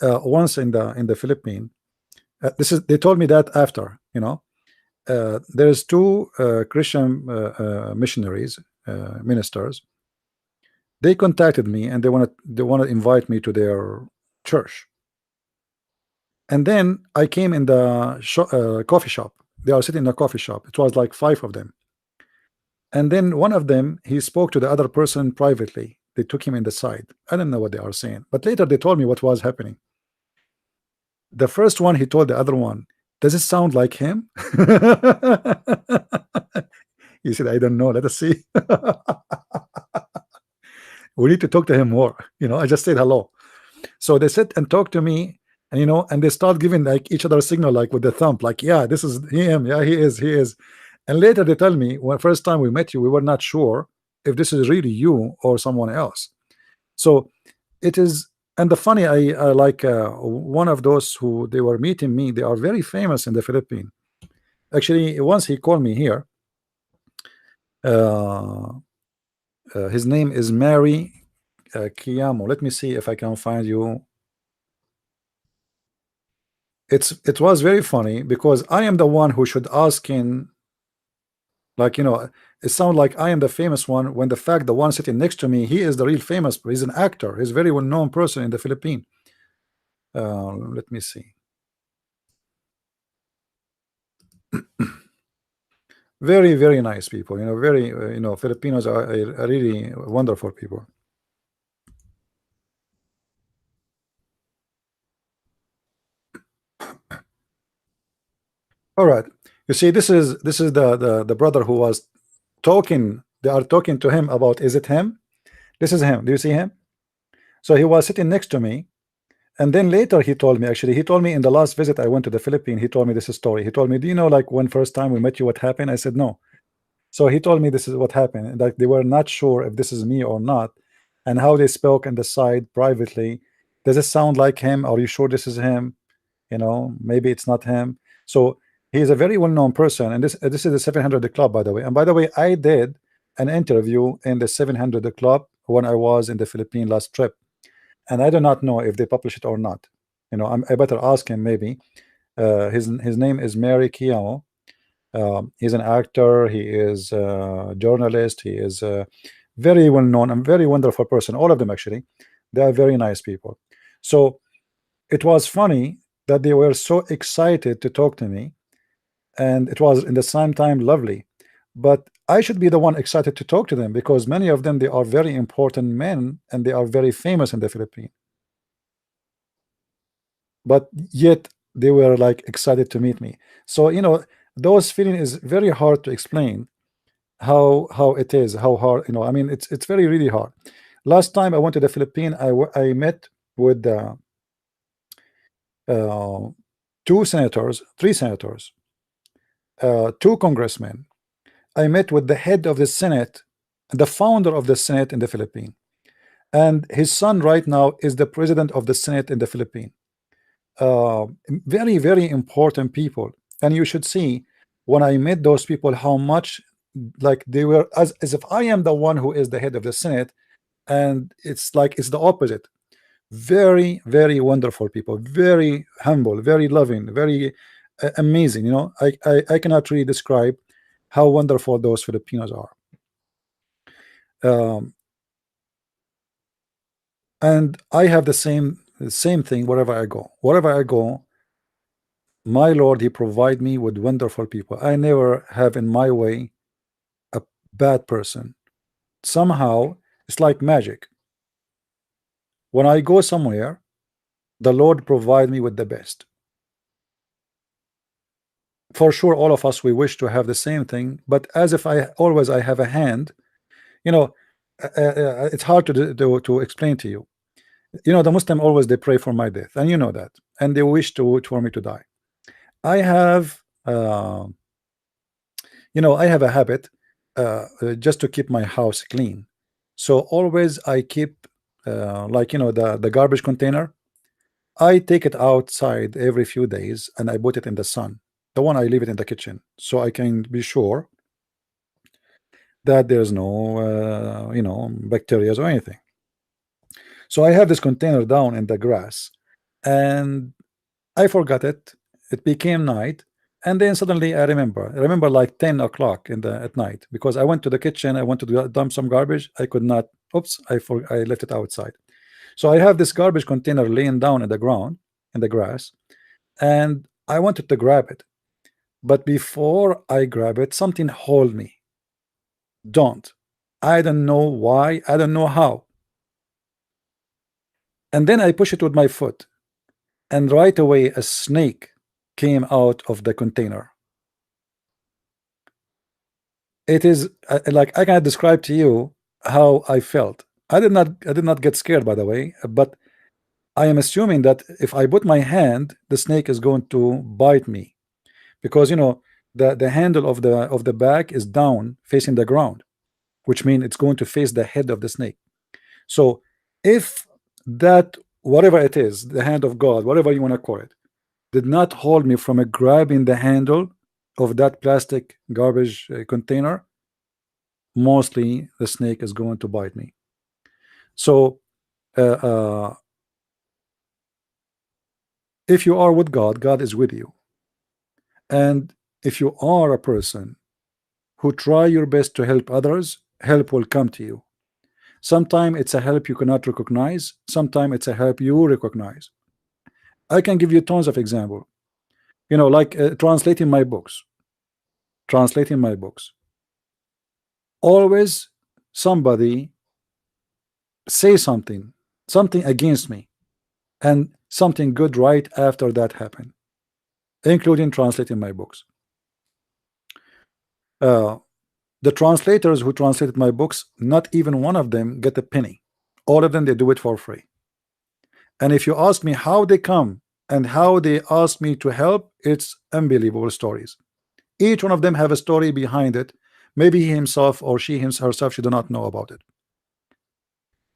Speaker 1: Once in the Philippines, they told me that after, there's two Christian missionaries, ministers. They contacted me and they want to invite me to their church. And then I came in the coffee shop. They are sitting in a coffee shop. It was like 5 of them. And then one of them, he spoke to the other person privately. They took him in the side. I don't know what they are saying, but later they told me what was happening. The first one, he told the other one, does it sound like him? He said, I don't know. Let us see. We need to talk to him more. I just said hello. So they sit and talk to me, and and they start giving like each other a signal, like with the thumb, like, yeah, this is him. Yeah, he is. And later they tell me, when first time we met you, we were not sure if this is really you or someone else. So it is. And the funny, I like one of those who they were meeting me. They are very famous in the Philippines. Actually, once he called me here. His name is Mary Kiyamo. Let me see if I can find you. It was very funny because I am the one who should ask him. Like, it sounds like I am the famous one, when the fact the one sitting next to me, he is the real famous. He's an actor. He's a very well-known person in the Philippines. Let me see. Very, very nice people. Very, Filipinos are really wonderful people. All right. You see, this is the brother who was talking. They are talking to him about, is it him? This is him. Do you see him? So he was sitting next to me, and then later he told me. Actually, he told me in the last visit I went to the Philippines. He told me this story. He told me, do you know, like, when first time we met you, what happened? I said no. So he told me this is what happened. Like, they were not sure if this is me or not, and how they spoke on the side privately. Does it sound like him? Are you sure this is him? Maybe it's not him. So he's a very well-known person, and this is the 700 Club, by the way. And by the way, I did an interview in the 700 Club when I was in the Philippines last trip, and I do not know if they publish it or not. I better ask him maybe. His name is Mary Kiyamo. He's an actor. He is a journalist. He is very well-known and very wonderful person. All of them, actually, they are very nice people. So it was funny that they were so excited to talk to me, and it was in the same time lovely. But I should be the one excited to talk to them, because many of them, they are very important men and they are very famous in the Philippines. But yet they were like excited to meet me. So those feeling is very hard to explain. How it is, how hard, I mean, it's very really hard. Last time I went to the Philippines, I met with three senators, 2 congressmen. I met with the head of the Senate, the founder of the Senate in the Philippines, and his son right now is the president of the Senate in the Philippines. Very, very important people. And you should see, when I met those people, how much like they were as if I am the one who is the head of the Senate, and it's like it's the opposite. Very, very wonderful people, very humble, very loving, very amazing. I cannot really describe how wonderful those Filipinos are. And I have the same thing wherever I go. Wherever I go, my Lord, He provide me with wonderful people. I never have in my way a bad person. Somehow it's like magic. When I go somewhere, the Lord provide me with the best. For sure, all of us, we wish to have the same thing, but as if I have a hand, it's hard to explain to you. You know, the Muslim always they pray for my death, and you know that, and they wish for me to die. I have, you know, I have a habit just to keep my house clean. So always I keep, like, you know, the garbage container. I take it outside every few days and I put it in the sun. The one I leave it in the kitchen so I can be sure that there's no, you know, bacteria or anything. So I have this container down in the grass, and I forgot it. It became night, and then suddenly I remember like 10 o'clock in the at night, because I went to the kitchen. I wanted to dump some garbage. I could not. Oops! I left it outside. So I have this garbage container laying down in the ground in the grass, and I wanted to grab it, but before I grab it, something hold me. Don't. I don't know why. I don't know how. And then I push it with my foot, and right away a snake came out of the container. It is like I cannot describe to you how I felt. I did not get scared, by the way, but I am assuming that if I put my hand, the snake is going to bite me, because you know the handle of the bag is down facing the ground, which means it's going to face the head of the snake. So if that, whatever it is, the hand of God, whatever you want to call it, did not hold me from grabbing the handle of that plastic garbage container, mostly the snake is going to bite me. So if you are with God, God is with you. And if you are a person who try your best to help others, help will come to you. Sometimes it's a help you cannot recognize, sometimes it's a help you recognize. I can give you tons of example. You know, like translating my books. Always somebody say something against me, and something good right after that happened, including translating my books. The translators who translated my books, not even one of them get a penny. All of them, they do it for free. And if you ask me how they come and how they ask me to help, it's unbelievable stories. Each one of them have a story behind it. Maybe he himself or she herself, she do not know about it.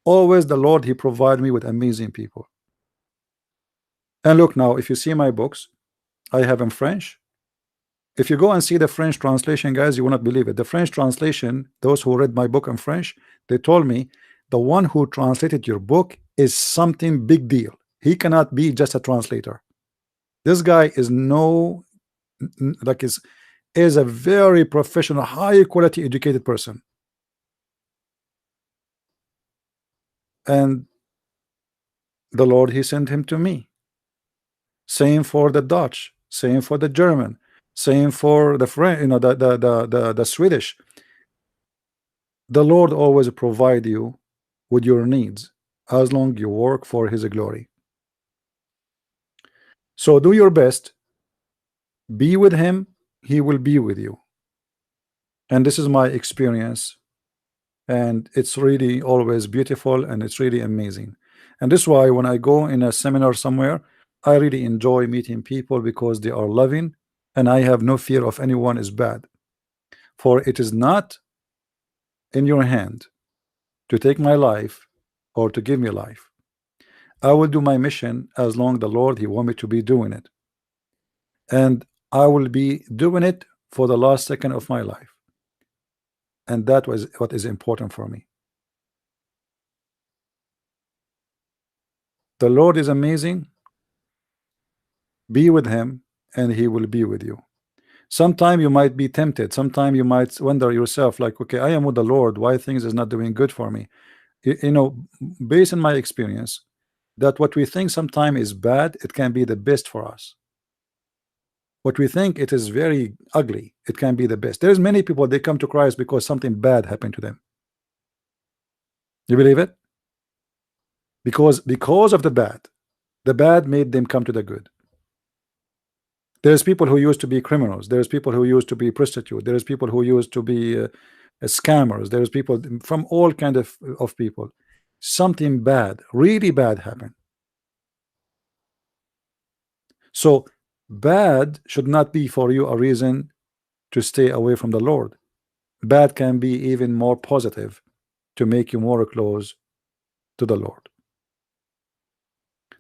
Speaker 1: Always the Lord, he provided me with amazing people. And look now, if you see my books, I have in French. If you go and see the French translation, guys, you will not believe it. The French translation, those who read my book in French, they told me the one who translated your book is something big deal. He cannot be just a translator. This guy is is a very professional, high quality educated person. And the Lord, he sent him to me. Same for the Dutch, same for the German, same for the French, you know, the Swedish. The Lord always provide you with your needs as long you work for his glory. So do your best, be with him, he will be with you. And this is my experience, and it's really always beautiful, and it's really amazing. And this is why when I go in a seminar somewhere, I really enjoy meeting people, because they are loving, and I have no fear of anyone is bad. For it is not in your hand to take my life or to give me life. I will do my mission as long the Lord he want me to be doing it, and I will be doing it for the last second of my life. And that was what is important for me. The Lord is amazing. Be with him and he will be with you. Sometime you might be tempted, sometime you might wonder yourself, like, okay, I am with the Lord, why things is not doing good for me? You know, based on my experience, that what we think sometime is bad, it can be the best for us. What we think it is very ugly, it can be the best. There's many people, they come to Christ because something bad happened to them. You believe it? Because of the bad made them come to the good. There's people who used to be criminals, there's people who used to be prostitutes, there's people who used to be scammers, there's people from all kind of people. something bad, really bad happened. So bad should not be for you a reason to stay away from the Lord. Bad can be even more positive to make you more close to the Lord.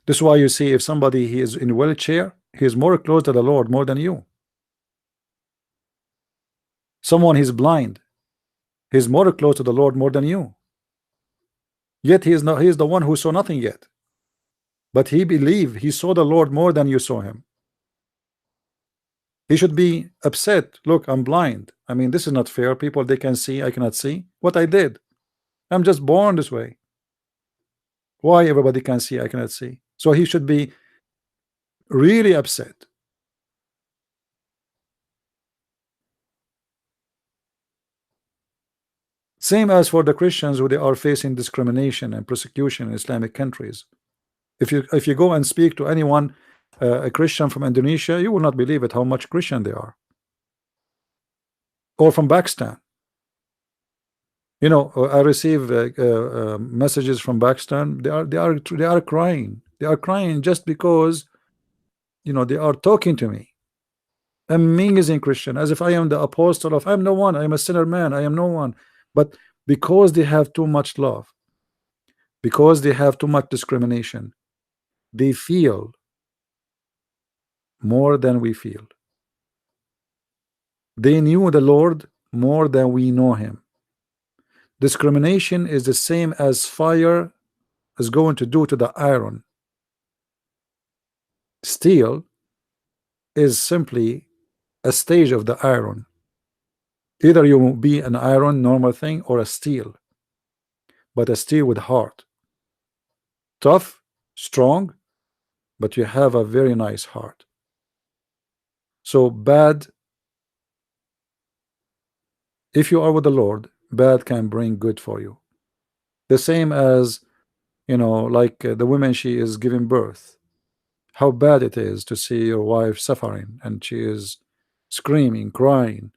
Speaker 1: This is why you see if somebody he is in a wheelchair, he is more close to the Lord more than you. Someone he's blind, he's more close to the Lord more than you. Yet he is not, he is the one who saw nothing yet. But he believed he saw the Lord more than you saw him. He should be upset. Look, I'm blind. I mean, this is not fair. People, they can see, I cannot see. What I did, I'm just born this way. Why everybody can see, I cannot see? So he should be really upset. Same as for the Christians who they are facing discrimination and persecution in Islamic countries. If you go and speak to anyone, a Christian from Indonesia, you will not believe it how much Christian they are. Or from Pakistan. You know, I receive messages from Pakistan. They are crying. They are crying just because, you know, they are talking to me. Amazing Christian, as if I am the apostle of, I'm no one. I am a sinner man. I am no one. But because they have too much love, because they have too much discrimination, they feel more than we feel. They knew the Lord more than we know him. Discrimination is the same as fire is going to do to the iron. Steel is simply a stage of the iron. Either you will be an iron normal thing or a steel, but a steel with heart. Tough, strong, but you have a very nice heart. So bad, if you are with the Lord, bad can bring good for you. The same as, you know, like the woman, she is giving birth. How bad it is to see your wife suffering and she is screaming, crying,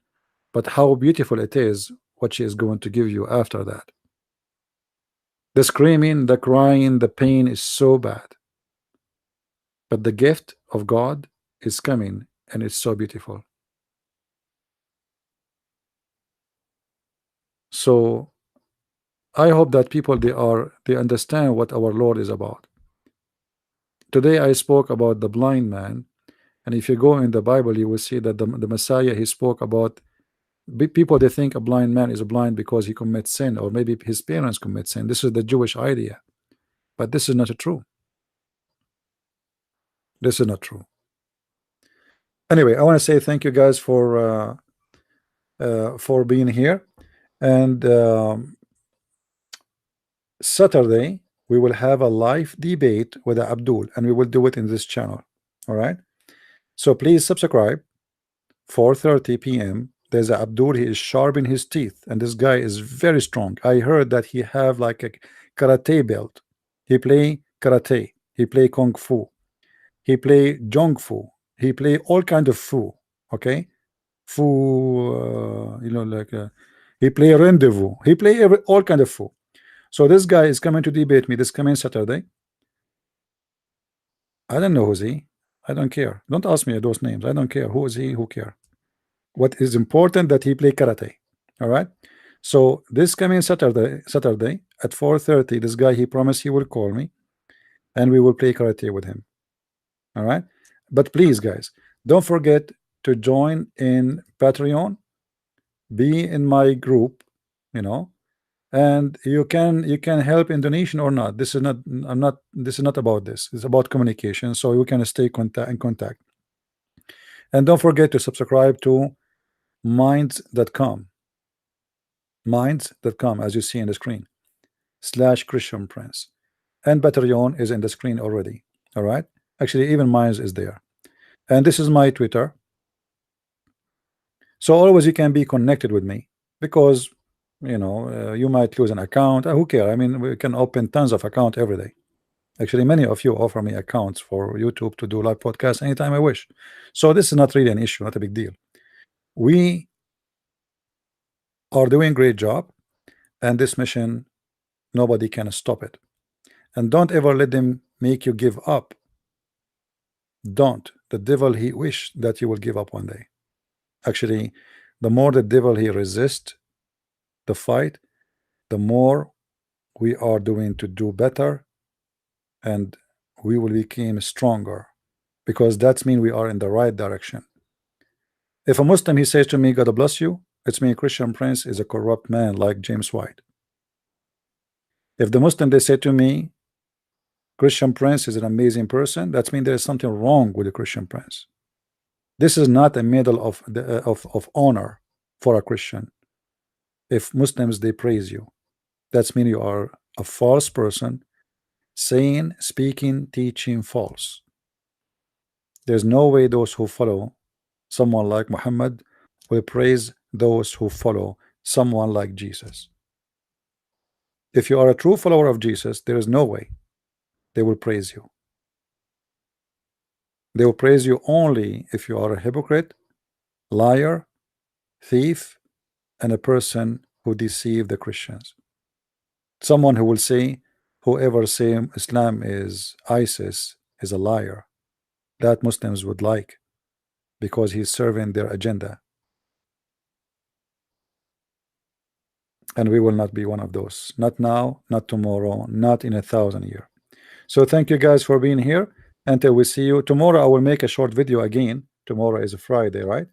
Speaker 1: but how beautiful it is what she is going to give you after that. The screaming, the crying, the pain is so bad, but the gift of God is coming and it's so beautiful. So I hope that people they understand what our Lord is about. Today I spoke about the blind man, and if you go in the Bible you will see that the Messiah, he spoke about people. They think a blind man is blind because he commits sin, or maybe his parents commit sin. This is the Jewish idea, but this is not true. This is not true. Anyway, I want to say thank you guys for being here, and Saturday we will have a live debate with Abdul, and we will do it in this channel. All right, so please subscribe. 4:30 p.m. There's a Abdul. He is sharpening his teeth, and this guy is very strong. I heard that he have like a karate belt. He play karate. He play kung fu. He play jung fu. He play all kind of fu. Okay, fu. You know, like he play rendezvous. He play all kind of fu. So this guy is coming to debate me this coming Saturday. I don't know who's he. I don't care. Don't ask me those names. I don't care. Who is he? Who care? What is important that he play karate. All right. So this coming Saturday at 4:30, this guy, he promised he will call me, and we will play karate with him. All right. But please, guys, don't forget to join in Patreon. Be in my group. You know. And you can help in donation or not. This is not, this is not about this. It's about communication, so you can stay in contact. And don't forget to subscribe to minds.com, as you see in the screen, /Christian Prince, and Patreon is in the screen already. All right, actually even Minds is there, and this is my Twitter. So always you can be connected with me, because you know, you might lose an account. Who cares? I mean, we can open tons of accounts every day. Actually, many of you offer me accounts for YouTube to do live podcasts anytime I wish. So this is not really an issue, not a big deal. We are doing a great job, and this mission Nobody can stop it. And don't ever let them make you give up. Don't. The devil, he wish that you will give up one day. Actually, the more the devil he resists the fight, the more we are doing to do better, and we will become stronger, because that's mean we are in the right direction. If a Muslim he says to me, God bless you, it's me, Christian Prince is a corrupt man like James White. If the Muslim they say to me, Christian Prince is an amazing person, that's mean there is something wrong with the Christian Prince. This is not a medal of honor for a Christian. If Muslims they praise you, that's mean you are a false person, saying, speaking, teaching false. There's no way those who follow someone like Muhammad will praise those who follow someone like Jesus. If you are a true follower of Jesus, there is no way they will praise you. They will praise you only if you are a hypocrite, liar, thief, and a person who deceived the Christians. Someone who will say, whoever say Islam is ISIS is a liar. That Muslims would like, because he's serving their agenda. And we will not be one of those. Not now, not tomorrow, not in 1,000 years. So thank you guys for being here. Until we see you tomorrow, I will make a short video again. Tomorrow is a Friday, right?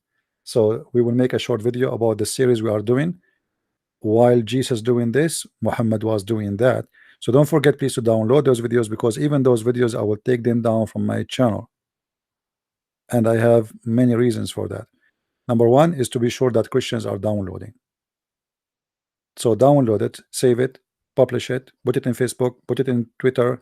Speaker 1: So we will make a short video about the series we are doing. While Jesus doing this, Muhammad was doing that. So don't forget, please, to download those videos, because even those videos I will take them down from my channel. And I have many reasons for that. Number one is to be sure that Christians are downloading. So download it, save it, publish it, put it in Facebook, put it in Twitter.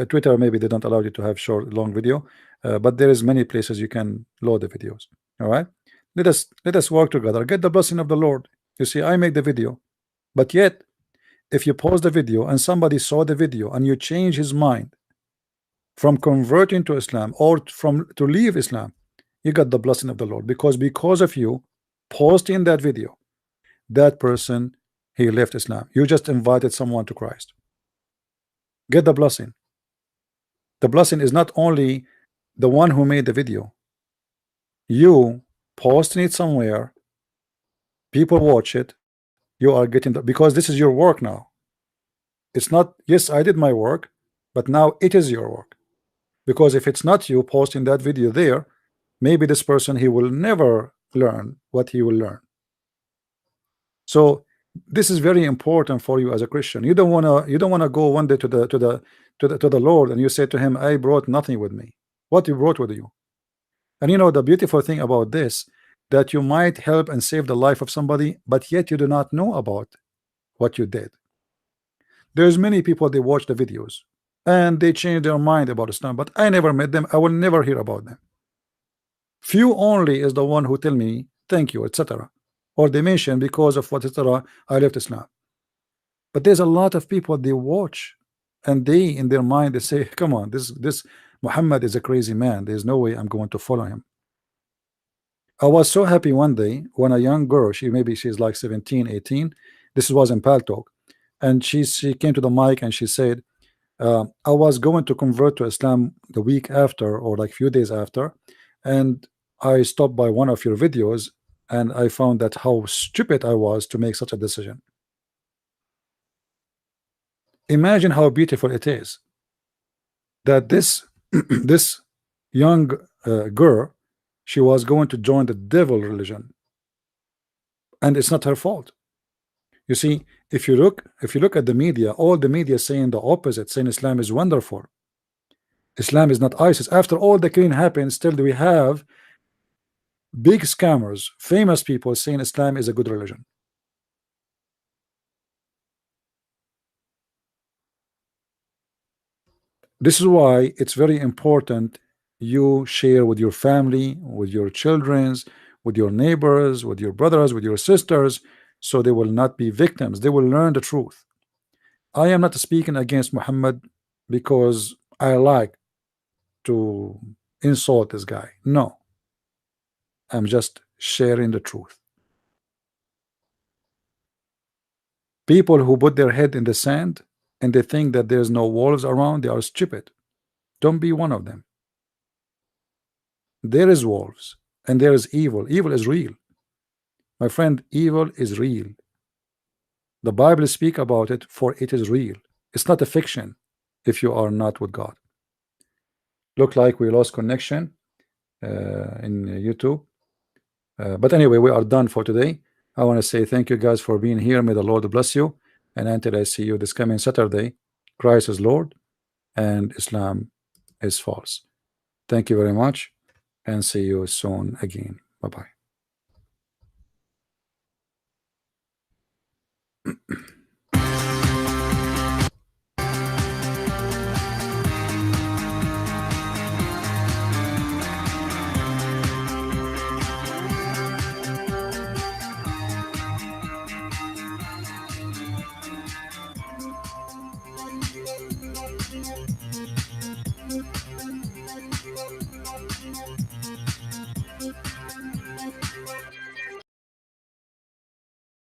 Speaker 1: Twitter, maybe they don't allow you to have short, long video, but there is many places you can load the videos. All right, let us work together. Get the blessing of the Lord. You see, I make the video, but yet, if you pause the video and somebody saw the video and you change his mind from converting to Islam or to leave Islam, you got the blessing of the Lord, because of you posting that video, that person he left Islam. You just invited someone to Christ. Get the blessing. The blessing is not only the one who made the video. You posting it somewhere, people watch it, you are getting the, because this is your work now. It's not, yes, I did my work, but now it is your work. Because if it's not you posting that video there, maybe this person he will never learn what he will learn. So this is very important for you as a Christian. You don't wanna go one day to the Lord and you say to him, I brought nothing with me. What you brought with you? And you know the beautiful thing about this, that you might help and save the life of somebody, but yet you do not know about what you did. There's many people, they watch the videos and they change their mind about Islam, but I never met them. I will never hear about them. Few only is the one who tell me thank you, etc., or they mention because of what, etc., I left Islam. But there's a lot of people, they watch and they in their mind they say, come on, this Muhammad is a crazy man, there's no way I'm going to follow him. I was so happy one day when a young girl, she's like 17, 18, this was in Paltalk, and she came to the mic and she said, I was going to convert to Islam the week after, or like few days after, and I stopped by one of your videos and I found that how stupid I was to make such a decision. Imagine how beautiful it is that this this young girl, she was going to join the devil religion, and it's not her fault. You see, if you look at the media, all the media saying the opposite, saying Islam is wonderful, Islam is not ISIS. After all the killing happened, still we have big scammers, famous people saying Islam is a good religion. This is why it's very important you share with your family, with your children, with your neighbors, with your brothers, with your sisters, so they will not be victims. They will learn the truth. I am not speaking against Muhammad because I like to insult this guy. No, I'm just sharing the truth. People who put their head in the sand, and they think that there's no wolves around, they are stupid. Don't be one of them. There is wolves and there is evil. Evil is real. My friend, evil is real. The Bible speaks about it, for it is real. It's not a fiction if you are not with God. Look like we lost connection in YouTube. But anyway, we are done for today. I want to say thank you guys for being here. May the Lord bless you. And until I see you this coming Saturday, Christ is Lord and Islam is false. Thank you very much and see you soon again. Bye-bye.